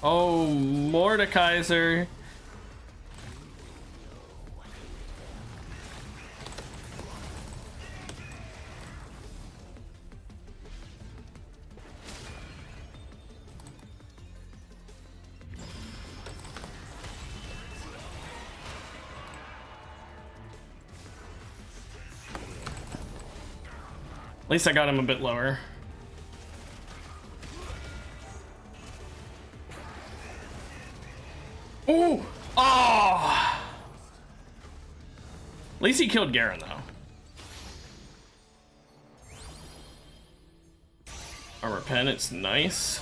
Oh, Mordekaiser. At least I got him a bit lower. Ooh! Oh! At least he killed Garen, though. Armor pen, it's nice.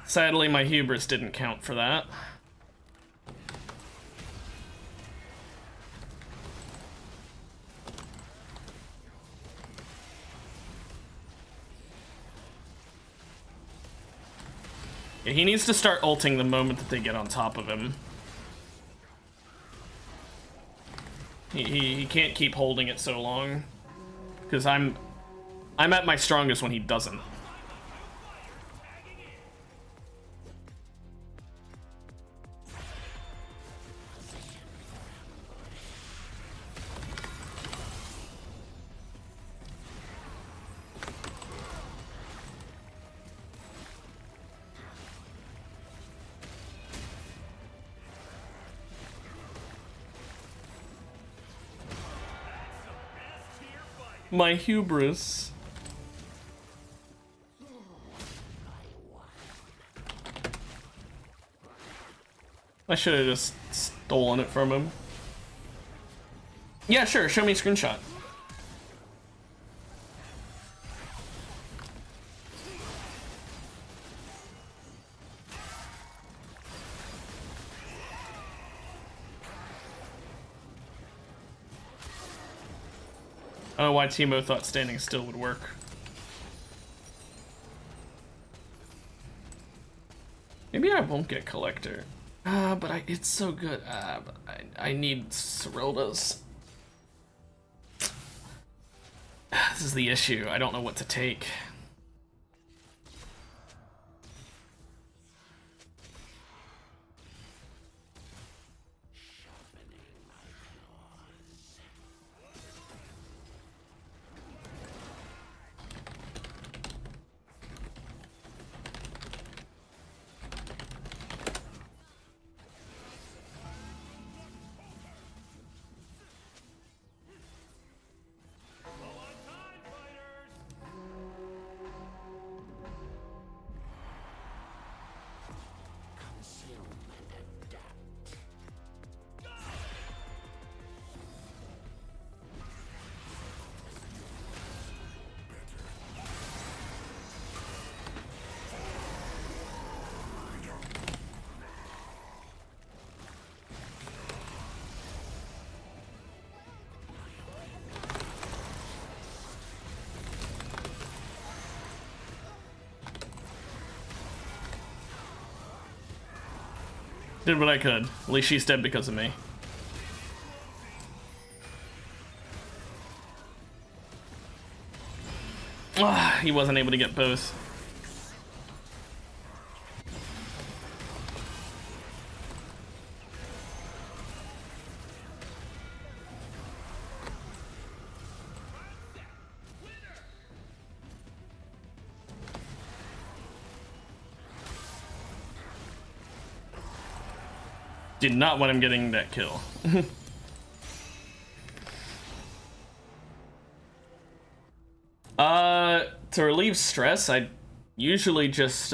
Sadly, my hubris didn't count for that. Yeah, he needs to start ulting the moment that they get on top of him. He can't keep holding it so long, because I'm at my strongest when he doesn't. My hubris. I should have just stolen it from him. Yeah, sure, show me a screenshot. I don't know why Timo thought standing still would work. Maybe I won't get Collector. But it's so good. But I need Serilda's. This is the issue. I don't know what to take. Did what I could. At least she's dead because of me. He wasn't able to get both. Did not want him getting that kill. To relieve stress, I usually just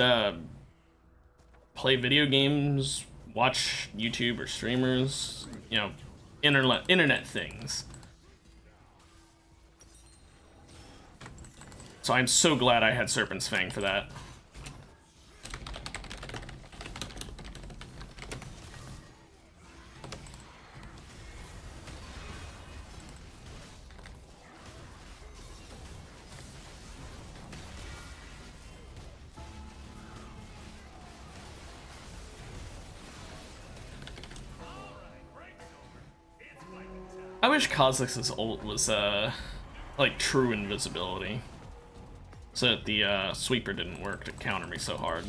play video games, watch YouTube or streamers, you know, internet things. So I'm so glad I had Serpent's Fang for that. I wish Kha'Zix's ult was, like, true invisibility. So that the, sweeper didn't work to counter me so hard.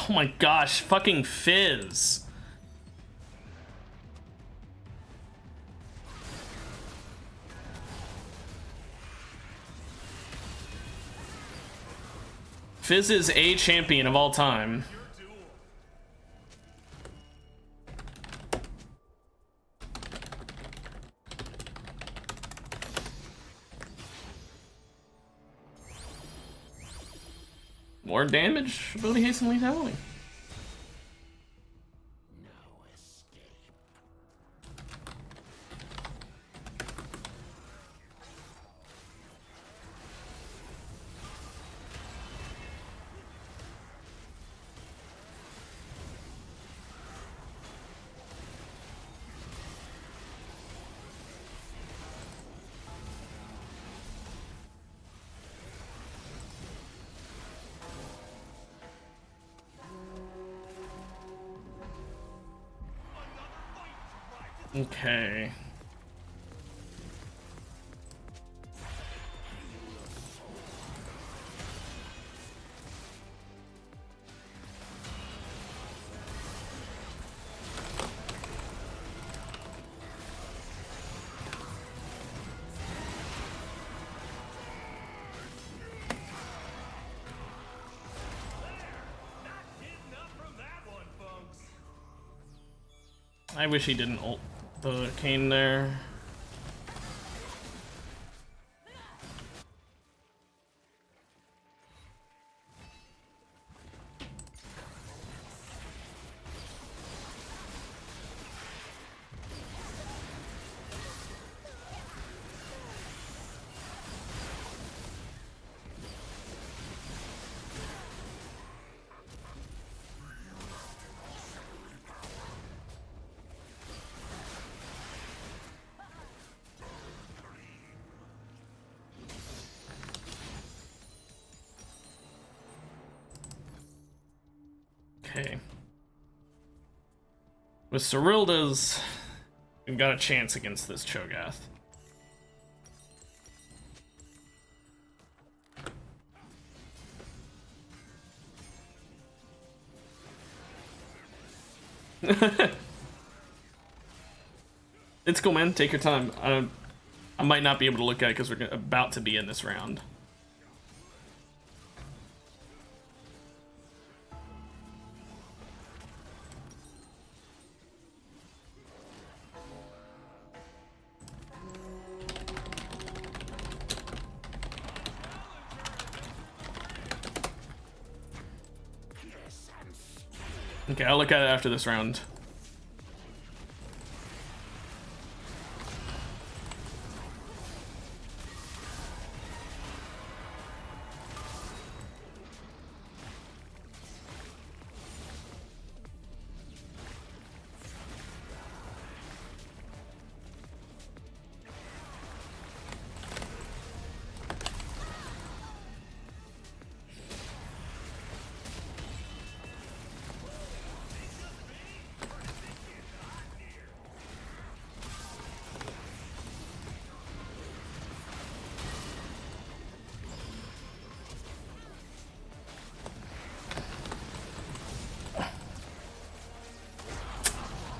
Oh my gosh, fucking Fizz. Fizz is a champion of all time. More damage, ability haste and lethality. Okay. I wish he didn't ult the Kane there. Okay. With Cerilda's, we've got a chance against this Cho'Gath. It's cool, man. Take your time. I might not be able to look at it because we're about to be in this round. Okay, I'll look at it after this round.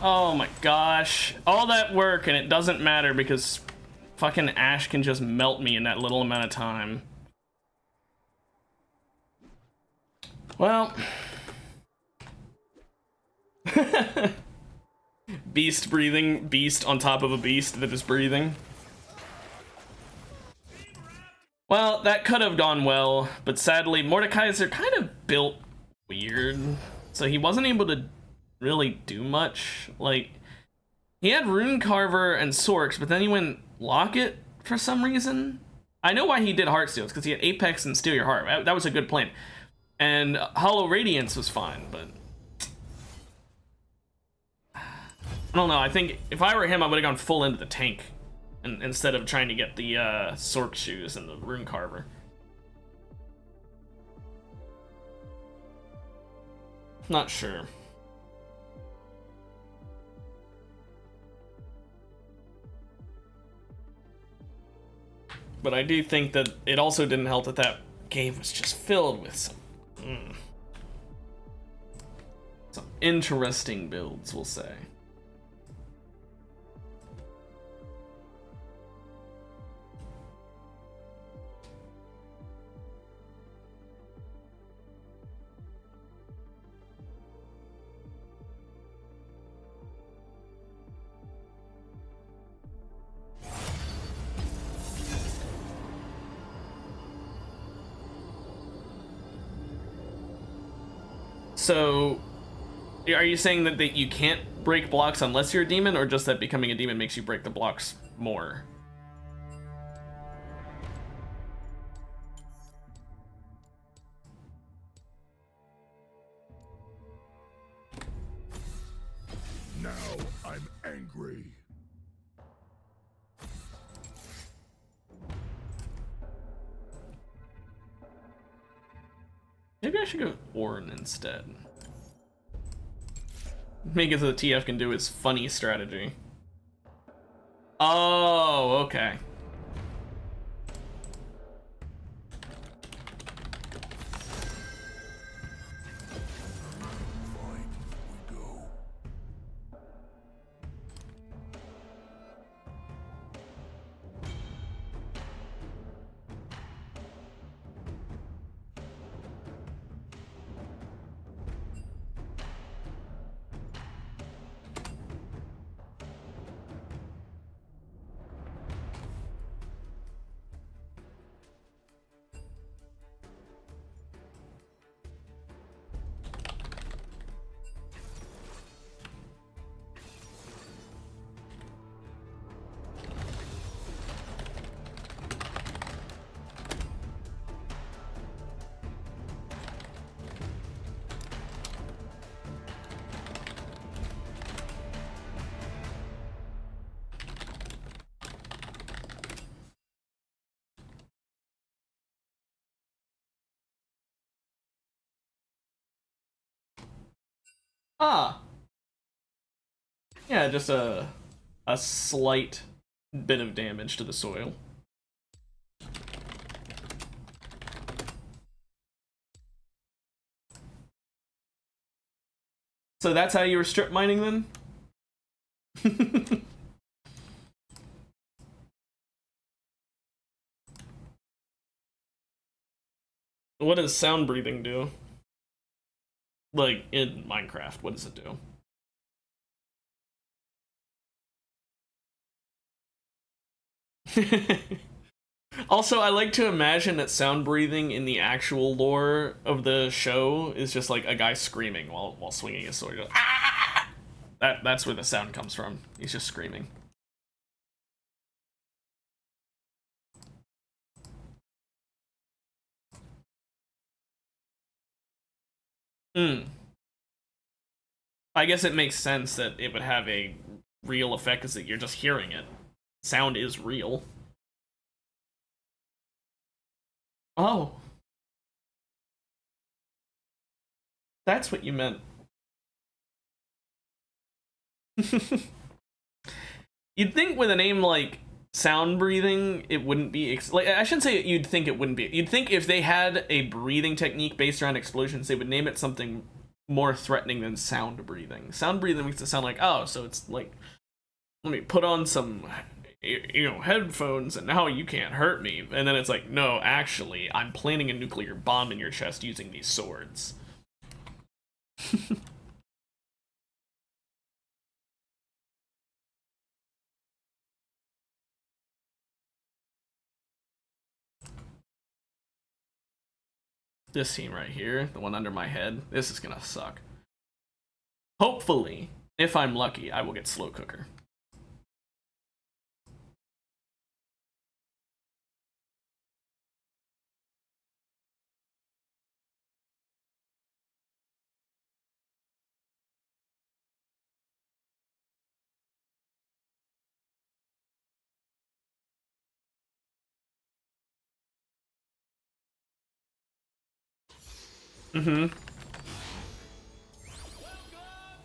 Oh my gosh. All that work and it doesn't matter because fucking Ashe can just melt me in that little amount of time. Well. Beast breathing, beast on top of a beast that is breathing. Well, that could have gone well, but sadly Mordekaiser kind of built weird. So he wasn't able to really do much. Like, he had Rune Carver and Sorks, but then he went Locket for some reason. I know why he did Heartsteel, because he had Apex and Steal Your Heart. That was a good plan. And Hollow Radiance was fine, but I don't know. I think if I were him, I would have gone full into the tank instead of trying to get the Sork shoes and the Rune Carver. Not sure. But I do think that it also didn't help that that game was just filled with some Some interesting builds, we'll say. So, are you saying that you can't break blocks unless you're a demon, or just that becoming a demon makes you break the blocks more? Now I'm angry. Maybe I should go Ornn instead. Make it so the TF can do his funny strategy. Oh, okay. Fine, we go. Ah. Yeah, just a slight bit of damage to the soil. So that's how you were strip mining then? What does sound breathing do? Like in Minecraft, what does it do? Also, I like to imagine that sound breathing in the actual lore of the show is just like a guy screaming while swinging his sword. Ah! That's where the sound comes from. He's just screaming. Hmm. I guess it makes sense that it would have a real effect because you're just hearing it. Sound is real. Oh. That's what you meant. You'd think with a name like sound breathing, it wouldn't be like I shouldn't say you'd think it wouldn't be. You'd think if they had a breathing technique based around explosions, they would name it something more threatening than sound breathing. Sound breathing makes it sound like, oh, so it's like, let me put on some headphones and now you can't hurt me. And then it's like, no, actually, I'm planting a nuclear bomb in your chest using these swords. This team right here, the one under my head, this is gonna suck. Hopefully, if I'm lucky, I will get slow cooker. Mm-hmm. Welcome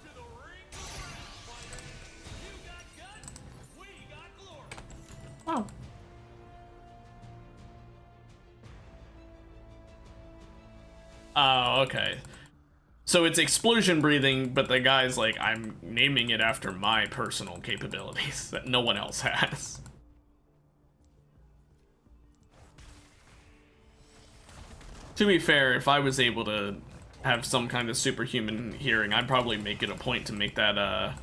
to the ring of fighters. You got guts, we got glory. Oh. Oh, okay. So it's explosion breathing, but the guy's like, I'm naming it after my personal capabilities that no one else has. To be fair, if I was able to have some kind of superhuman hearing, I'd probably make it a point to make that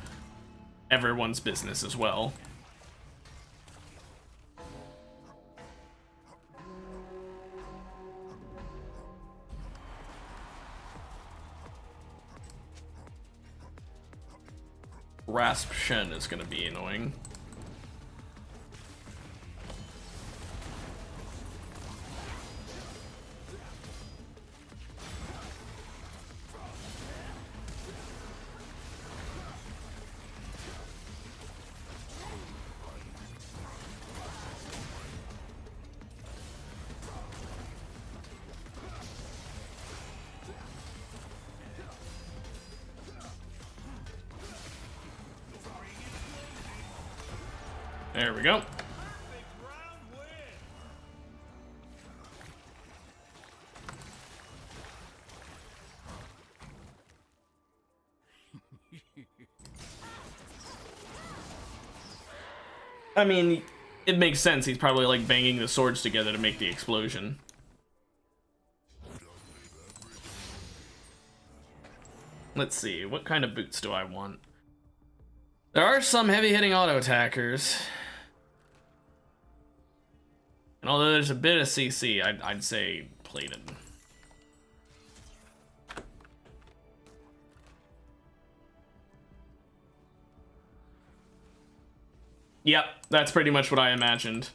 everyone's business as well. Rasp Shen is gonna be annoying. There we go. I mean, it makes sense. He's probably like banging the swords together to make the explosion. Let's see, what kind of boots do I want? There are some heavy-hitting auto attackers. And although there's a bit of CC, I'd say plated. Yep, that's pretty much what I imagined.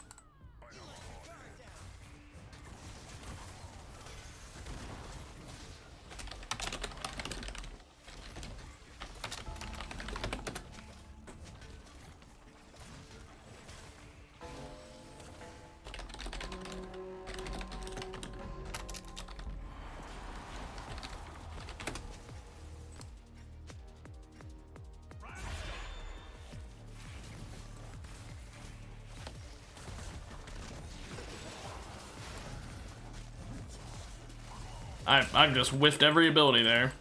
I've just whiffed every ability there.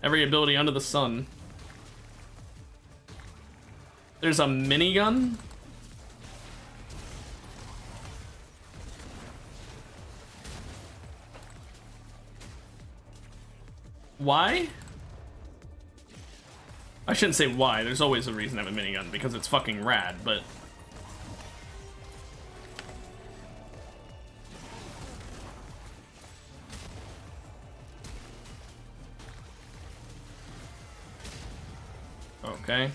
Every ability under the sun. There's a minigun? Why? I shouldn't say why, there's always a reason to have a minigun, because it's fucking rad, but... Okay.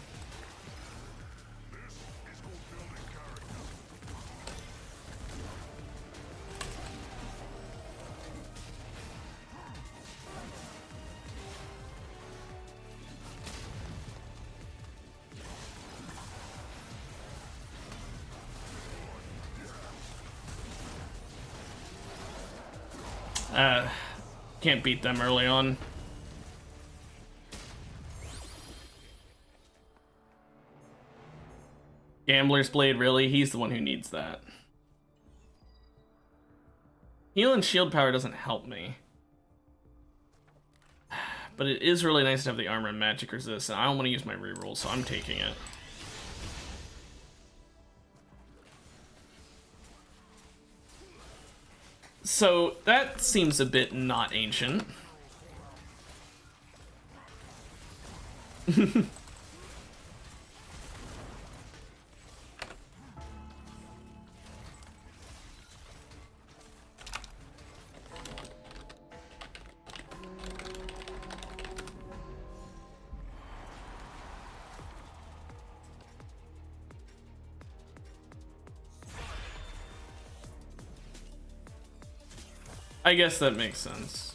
Can't beat them early on. Gambler's Blade, really? He's the one who needs that. Heal and shield power doesn't help me. But it is really nice to have the armor and magic resist, and I don't want to use my reroll, so I'm taking it. So, that seems a bit not ancient. I guess that makes sense.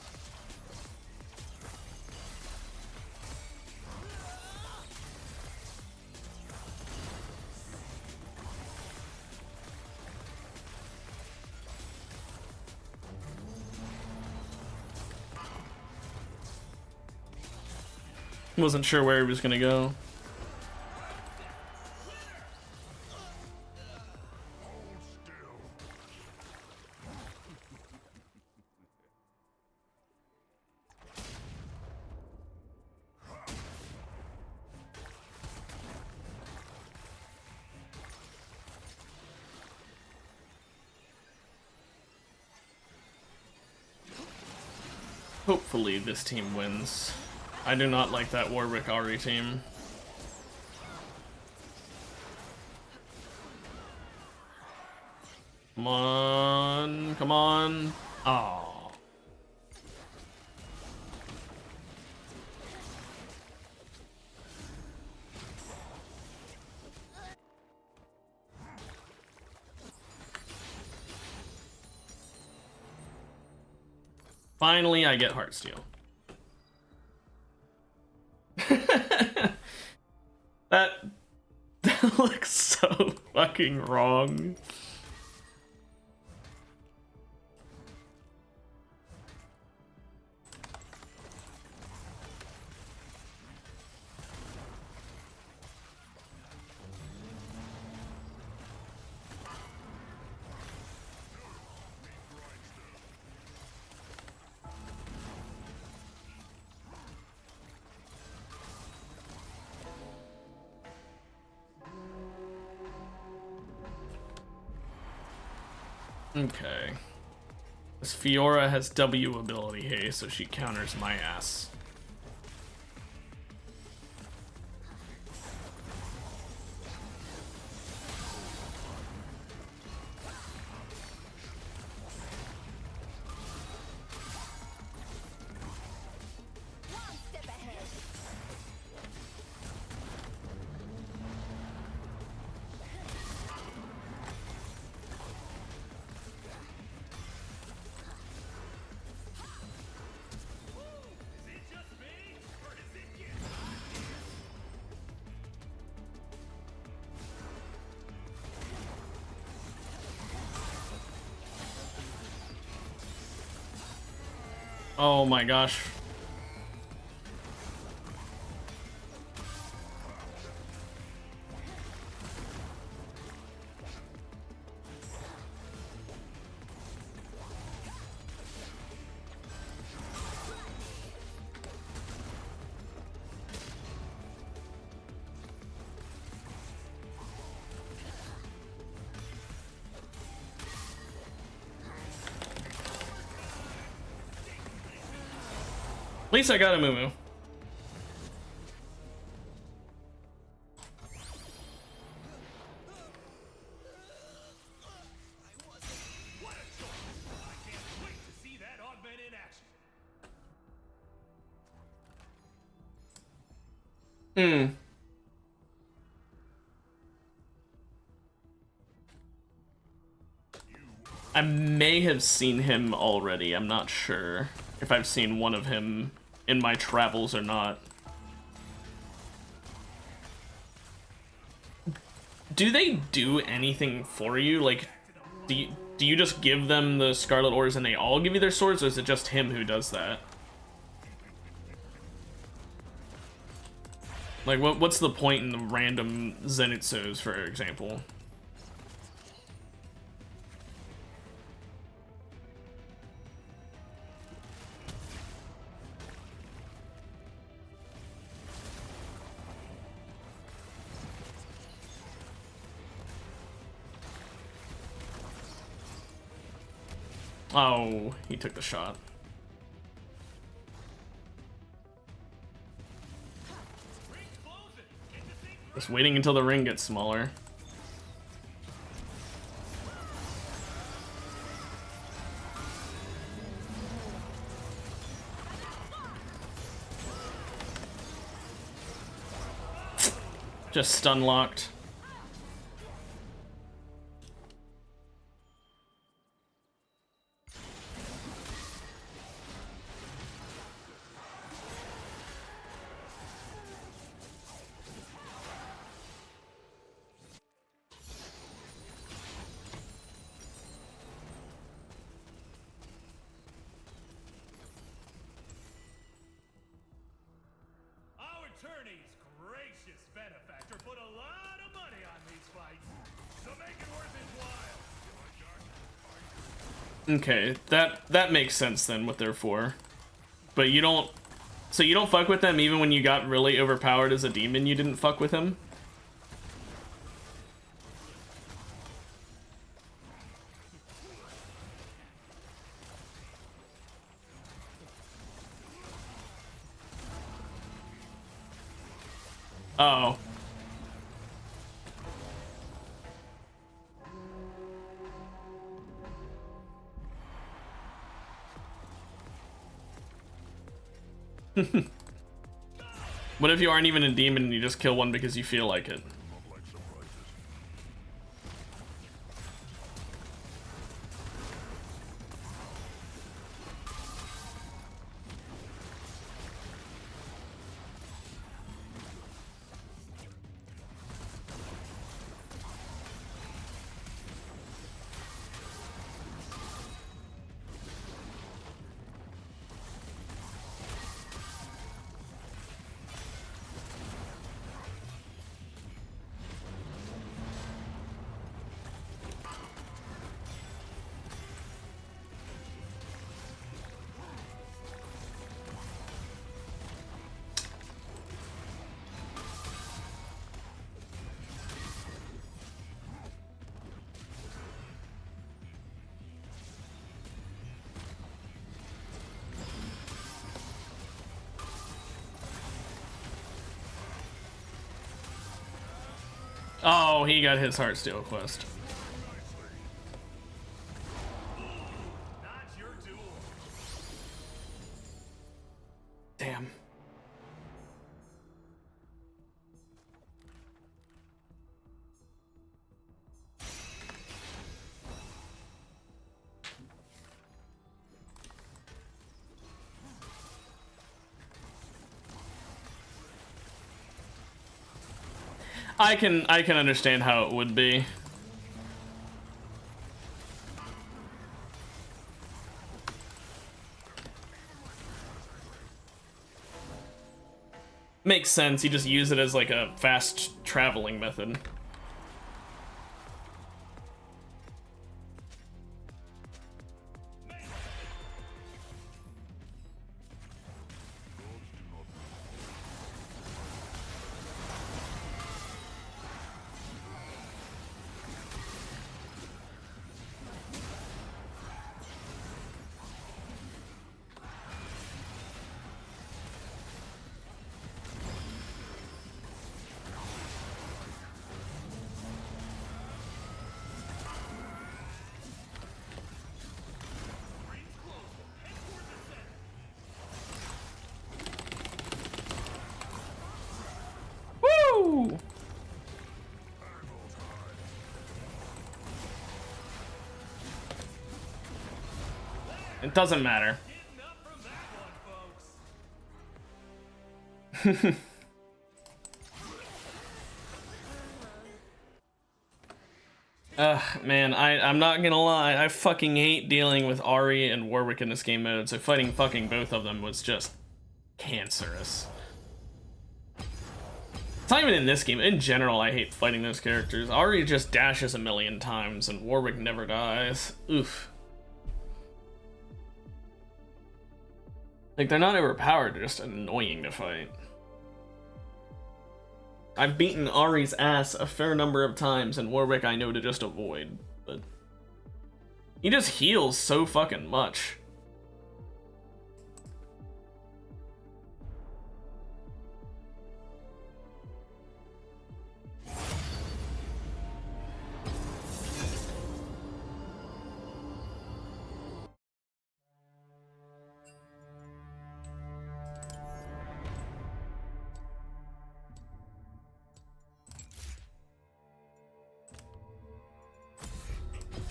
Wasn't sure where he was gonna go. Hopefully this team wins. I do not like that Warwick Ari team. Come on, come on. Oh. Finally, I get Heartsteel. that looks so fucking wrong. Okay. This Fiora has W ability, hey, so she counters my ass. Oh my gosh. At least I got a Moo. I may have seen him already. I'm not sure if I've seen one of him in my travels or not. Do they do anything for you? Like, do you just give them the Scarlet Ores and they all give you their swords, or is it just him who does that? Like, what's the point in the random Zenitsus, for example? Oh, he took the shot. Just waiting until the ring gets smaller. Just stun locked. Attorney's gracious benefactor put a lot of money on these fights, so make it worth his while. Okay, that makes sense then what they're for. But you don't, so you don't fuck with them even when you got really overpowered as a demon, you didn't fuck with him? Oh. What if you aren't even a demon and you just kill one because you feel like it? Oh, he got his Heartsteel quest. Not your duel. Damn. I can understand how it would be. Makes sense. You just use it as like a fast traveling method. Woo! It doesn't matter. Getting up from that one, folks. Man, I'm not gonna lie, I fucking hate dealing with Ahri and Warwick in this game mode, so fighting fucking both of them was just cancerous. It's not even in this game, in general I hate fighting those characters. Ahri just dashes a million times and Warwick never dies. Oof. Like, they're not overpowered, they're just annoying to fight. I've beaten Ahri's ass a fair number of times, and Warwick I know to just avoid, but he just heals so fucking much.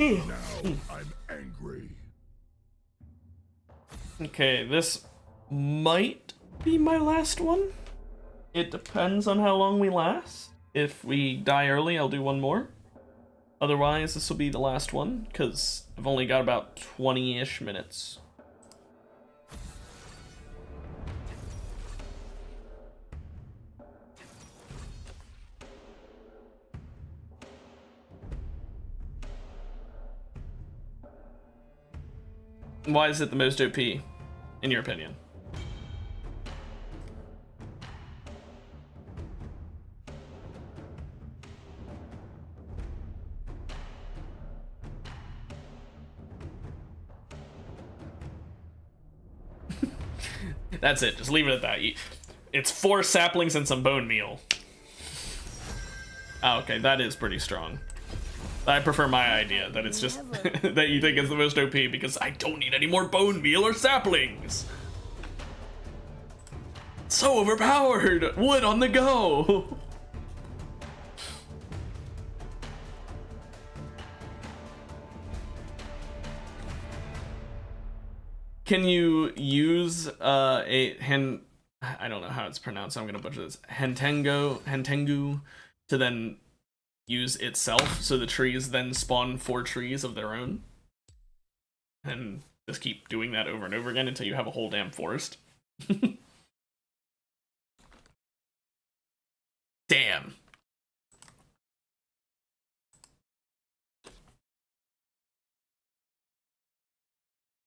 Now I'm angry. Okay, this might be my last one. It depends on how long we last. If we die early, I'll do one more. Otherwise, this will be the last one, because I've only got about 20-ish minutes. Why is it the most OP, in your opinion? That's it. Just leave it at that. It's 4 saplings and some bone meal. Oh, okay, that is pretty strong. I prefer my idea, that it's just that you think is the most OP because I don't need any more bone meal or saplings. So overpowered! Wood on the go! Can you use I don't know how it's pronounced, so I'm gonna butcher this. Hentengu to then use itself, so the trees then spawn 4 trees of their own? And just keep doing that over and over again until you have a whole damn forest? Damn.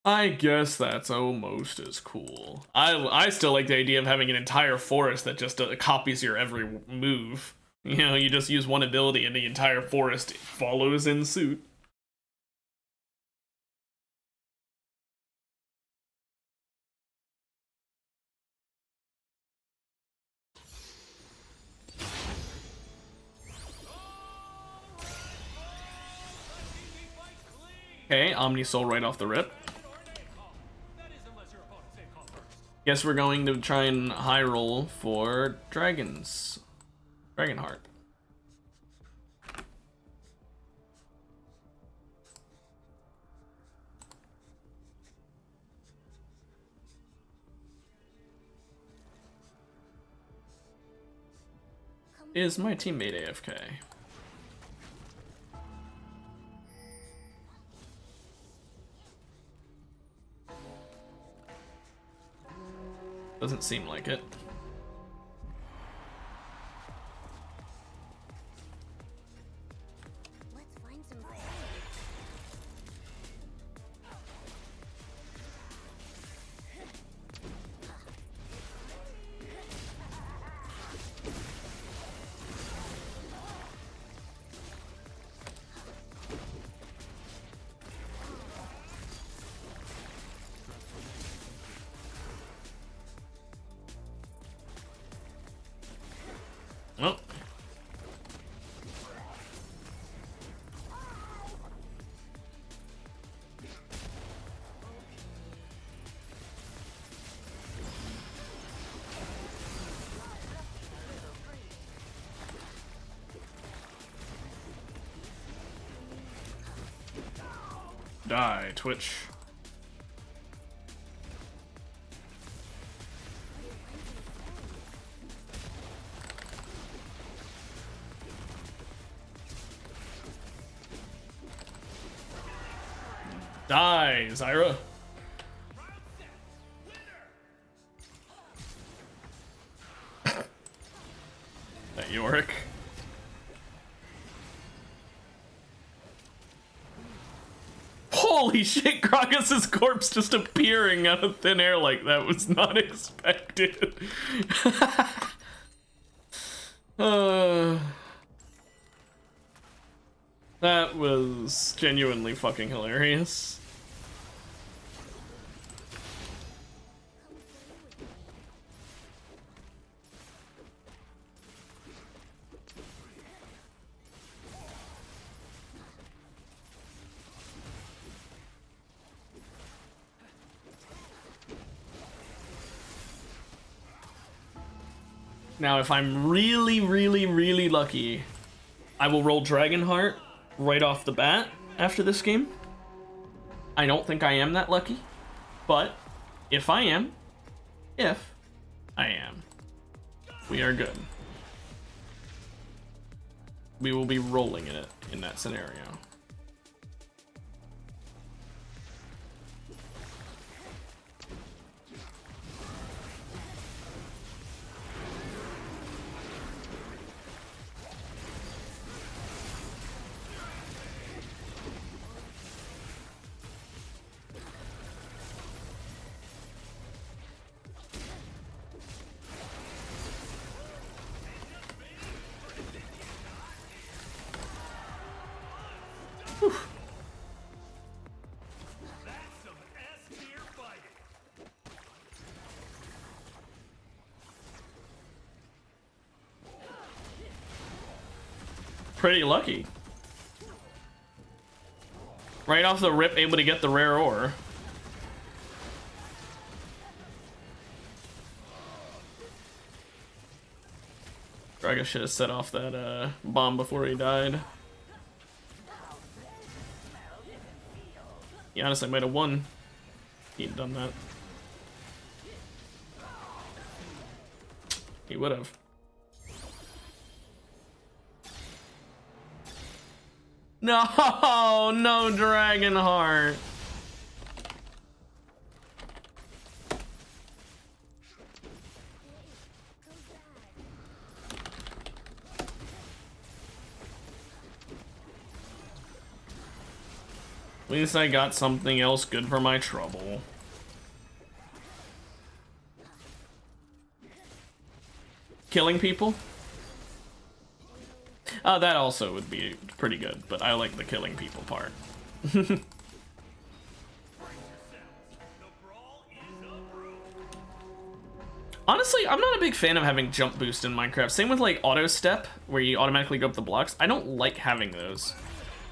I guess that's almost as cool. I still like the idea of having an entire forest that just copies your every move. You know, you just use one ability and the entire forest follows in suit. Okay, Omni Soul right off the rip. Guess we're going to try and high roll for dragons. Dragonheart. Is my teammate AFK? Doesn't seem like it. Let's find some Oh. Die, Twitch. Die, Zyra. That Yorick. Holy shit, Krakus's corpse just appearing out of thin air like that was not expected. That was genuinely fucking hilarious. Now, if I'm really lucky, I will roll Dragonheart right off the bat after this game. I don't think I am that lucky, but if I am, we are good. We will be rolling in it in that scenario. Pretty lucky. Right off the rip, able to get the rare ore. Draga should have set off that bomb before he died. He honestly might have won. He'd done that. He would have. No, no Dragon Heart. At least I got something else good for my trouble. Killing people? That also would be pretty good, but I like the killing people part. Honestly, I'm not a big fan of having jump boost in Minecraft. Same with like auto step, where you automatically go up the blocks. I don't like having those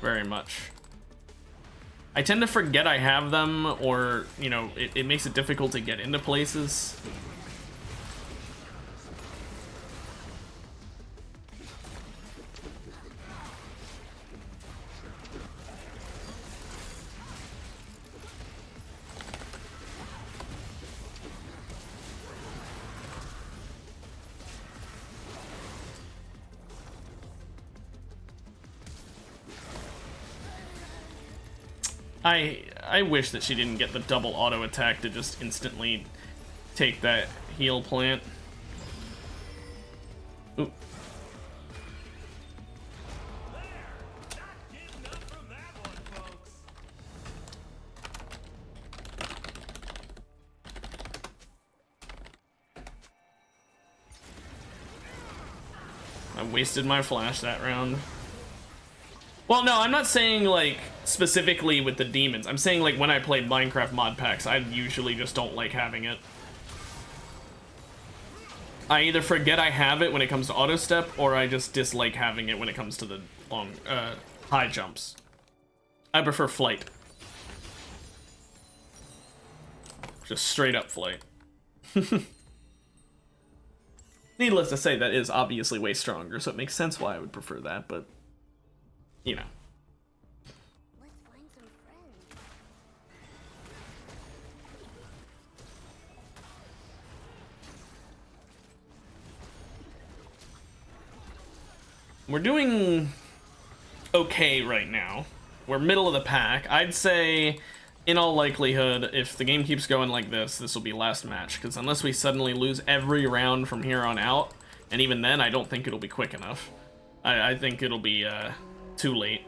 very much. I tend to forget I have them, or, you know, it makes it difficult to get into places. I wish that she didn't get the double auto attack to just instantly take that heal plant. Ooh. I wasted my flash that round. Well, no, I'm not saying, like, specifically with the demons. I'm saying, like, when I played Minecraft mod packs, I usually just don't like having it. I either forget I have it when it comes to auto step, or I just dislike having it when it comes to the long, high jumps. I prefer flight. Just straight up flight. Needless to say, that is obviously way stronger, so it makes sense why I would prefer that, but... you know. Let's find some friends. We're doing okay right now. We're middle of the pack. I'd say, in all likelihood, if the game keeps going like this will be last match, because unless we suddenly lose every round from here on out, and even then, I don't think it'll be quick enough. I think it'll be, too late.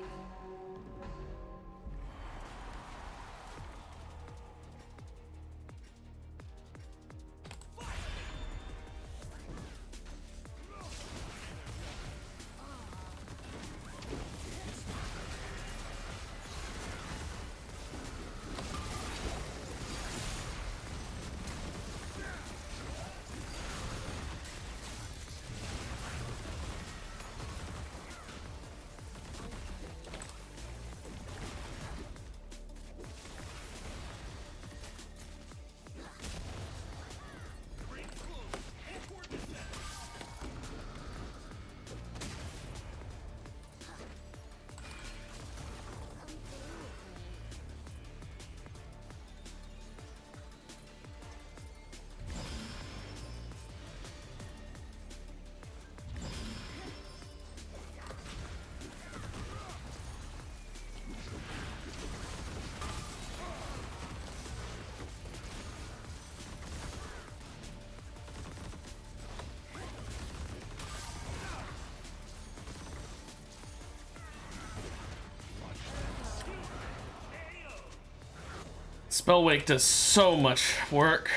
Spellwake does so much work.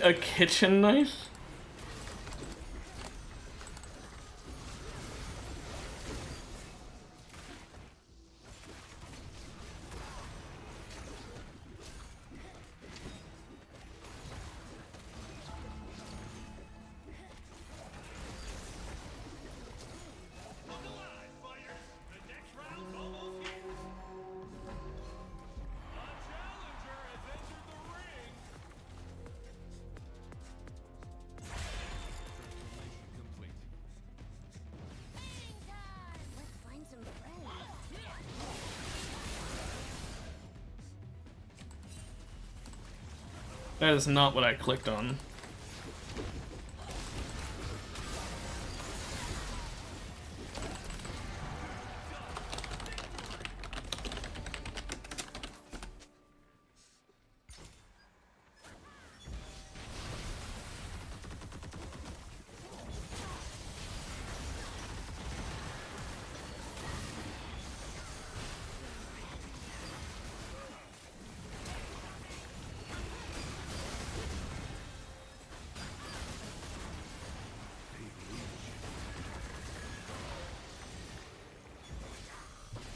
A kitchen knife? That is not what I clicked on.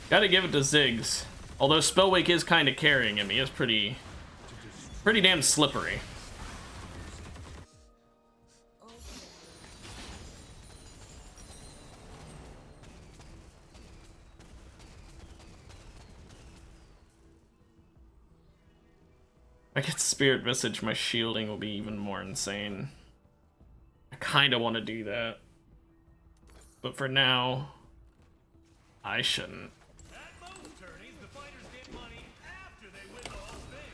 Gotta give it to Ziggs. Although Spellwake is kind of carrying him, he is pretty damn slippery. If I get Spirit Visage, my shielding will be even more insane. I kind of want to do that. But for now, I shouldn't. At most tourneys, the fighters get money after they win the whole thing.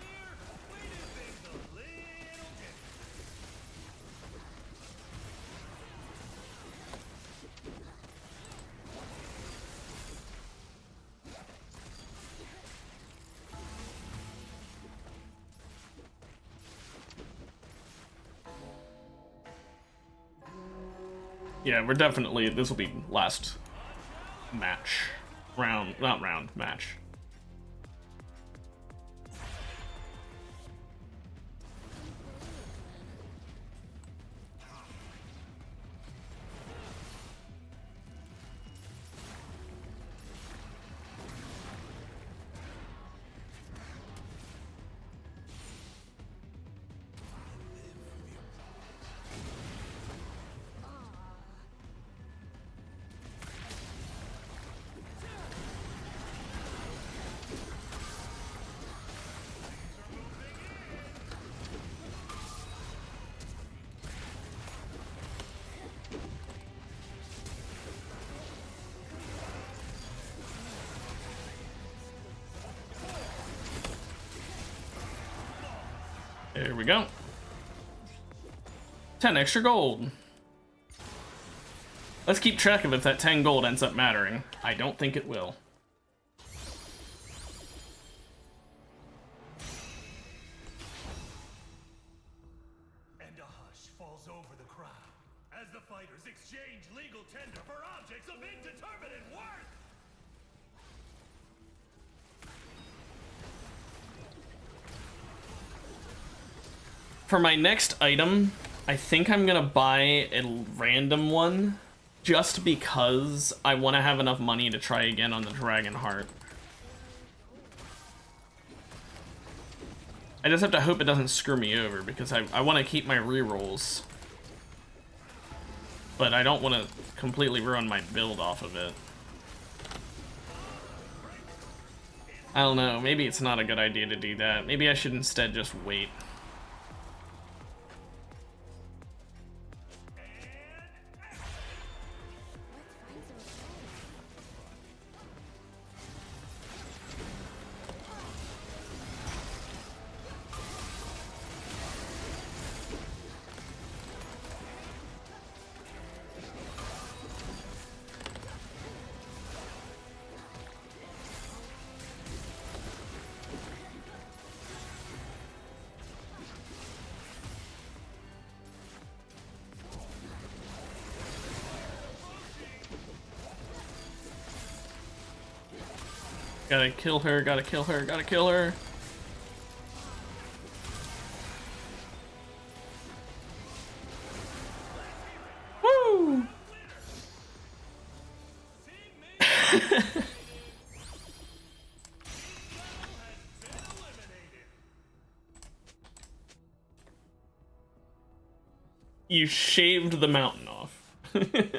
Here, we do things a little different. Yeah, we're definitely, this will be last match. Not round, match. There we go. 10 extra gold. Let's keep track of if that 10 gold ends up mattering. I don't think it will. And a hush falls over the crowd as the fighters exchange legal tender for objects of indeterminate worth. For my next item, I think I'm gonna buy a random one just because I want to have enough money to try again on the Dragon Heart. I just have to hope it doesn't screw me over because I want to keep my rerolls. But I don't want to completely ruin my build off of it. I don't know, maybe it's not a good idea to do that. Maybe I should instead just wait. Gotta kill her, gotta kill her, gotta kill her. Woo! You shaved the mountain off. Come play with me.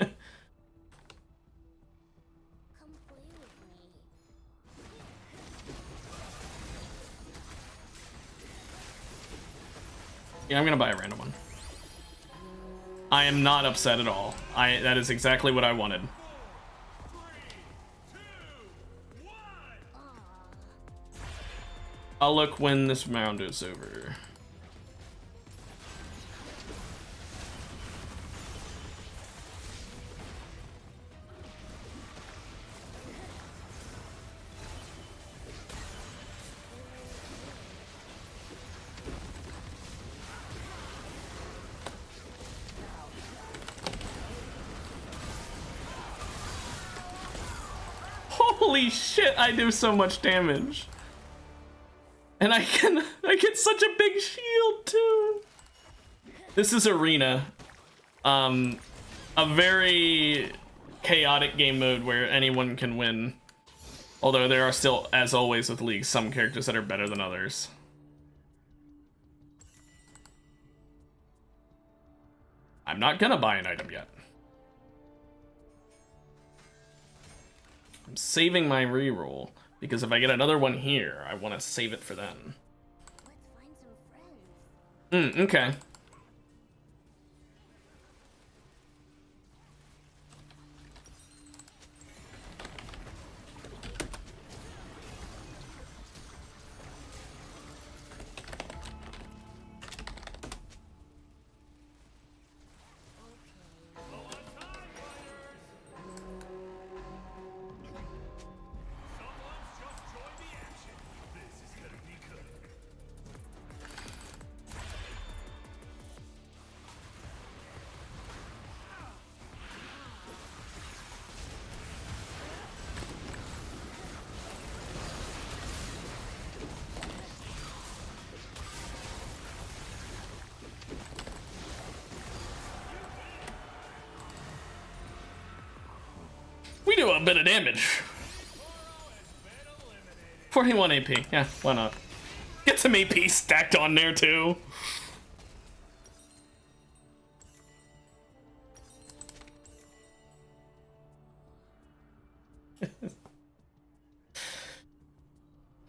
Yeah, I'm gonna buy a random one. I am not upset at all. That is exactly what I wanted. 3, 2, 1. I'll look when this round is over. Holy shit, I do so much damage. And I get such a big shield too. This is Arena. A very chaotic game mode where anyone can win. Although there are still, as always with League, some characters that are better than others. I'm not gonna buy an item yet. I'm saving my reroll, because if I get another one here, I want to save it for then. Let's find some friends. Okay. Someone's just joined the action. This is gonna be good. We do a bit of damage. 41 AP. Yeah, why not? Get some AP stacked on there too.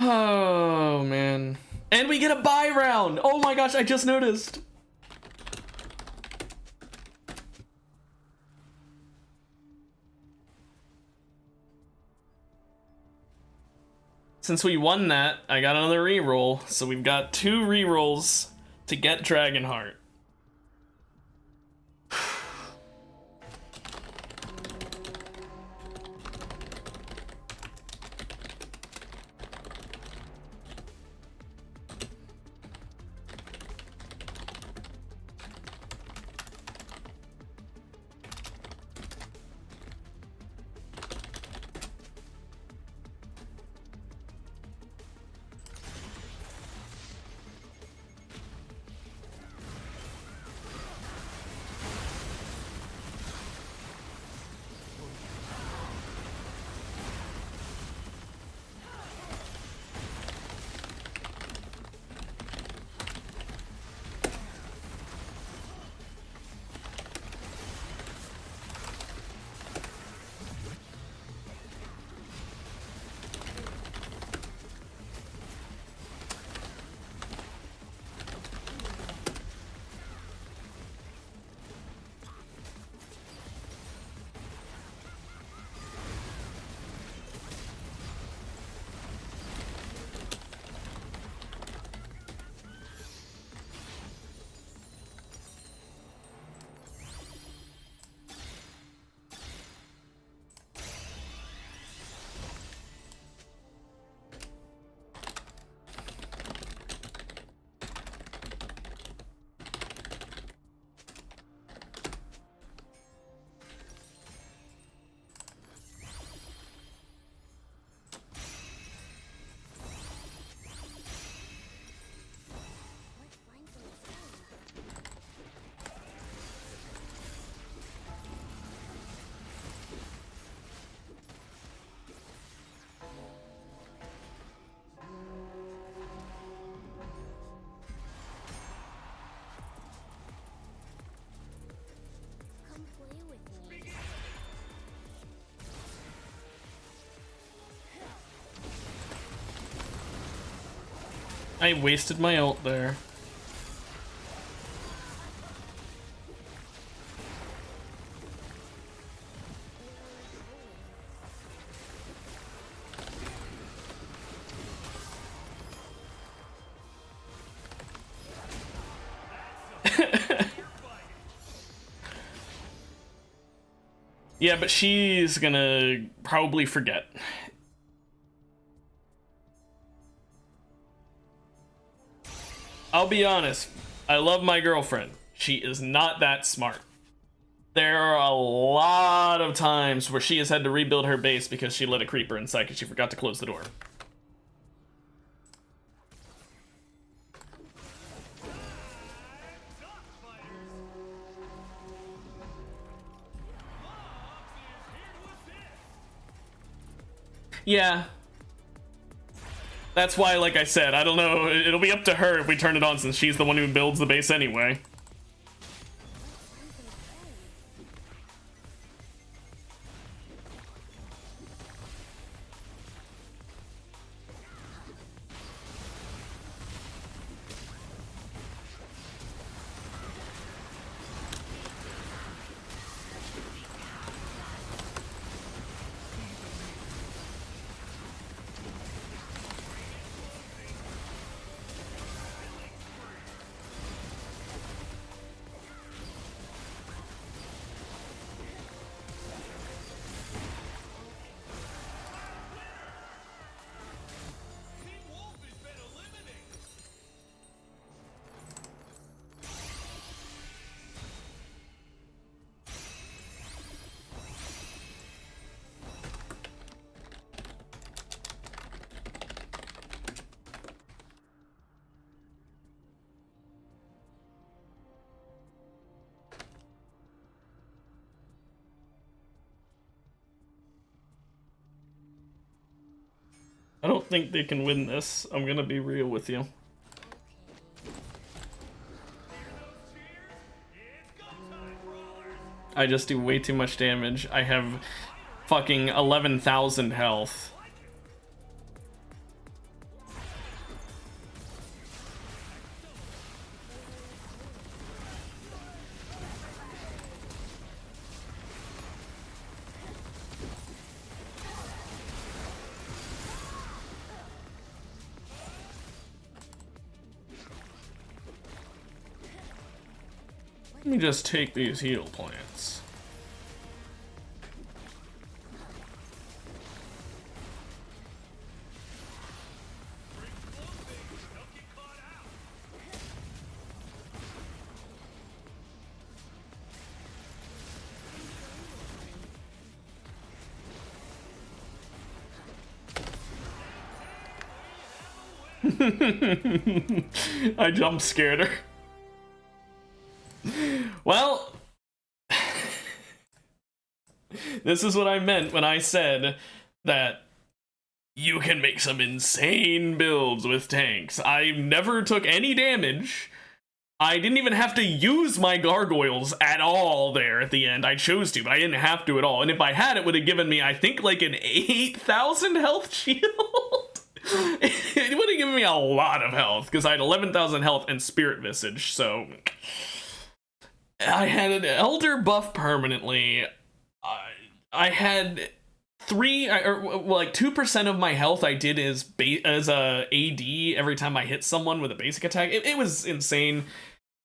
Oh man. And we get a buy round. Oh my gosh, I just noticed. Since we won that, I got another reroll, so we've got 2 rerolls to get Dragonheart. Let's find some friends. Come play with me. I wasted my ult there. Yeah, but she's gonna probably forget. I'll be honest, I love my girlfriend. She is not that smart. There are a lot of times where she has had to rebuild her base because she let a creeper inside because she forgot to close the door. Yeah. That's why, like I said, I don't know, it'll be up to her if we turn it on since she's the one who builds the base anyway. Team Wolf has been eliminated. I don't think they can win this. I'm gonna be real with you. I just do way too much damage. I have fucking 11,000 health. Let me just take these heal plants. I jump scared her. Well, this is what I meant when I said that you can make some insane builds with tanks. I never took any damage. I didn't even have to use my gargoyles at all there at the end. I chose to, but I didn't have to at all. And if I had, it would have given me, I think, like an 8,000 health shield. It would have given me a lot of health because I had 11,000 health and Spirit Visage, so I had an Elder buff permanently. I had 2% of my health I did as a AD every time I hit someone with a basic attack. It was insane.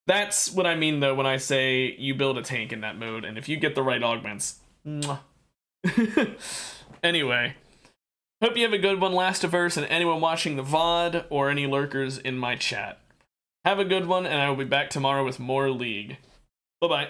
That's what I mean though when I say you build a tank in that mode, and if you get the right augments. Anyway, hope you have a good one, Lastiverse, and anyone watching the VOD or any lurkers in my chat. Have a good one, and I will be back tomorrow with more League. Bye-bye.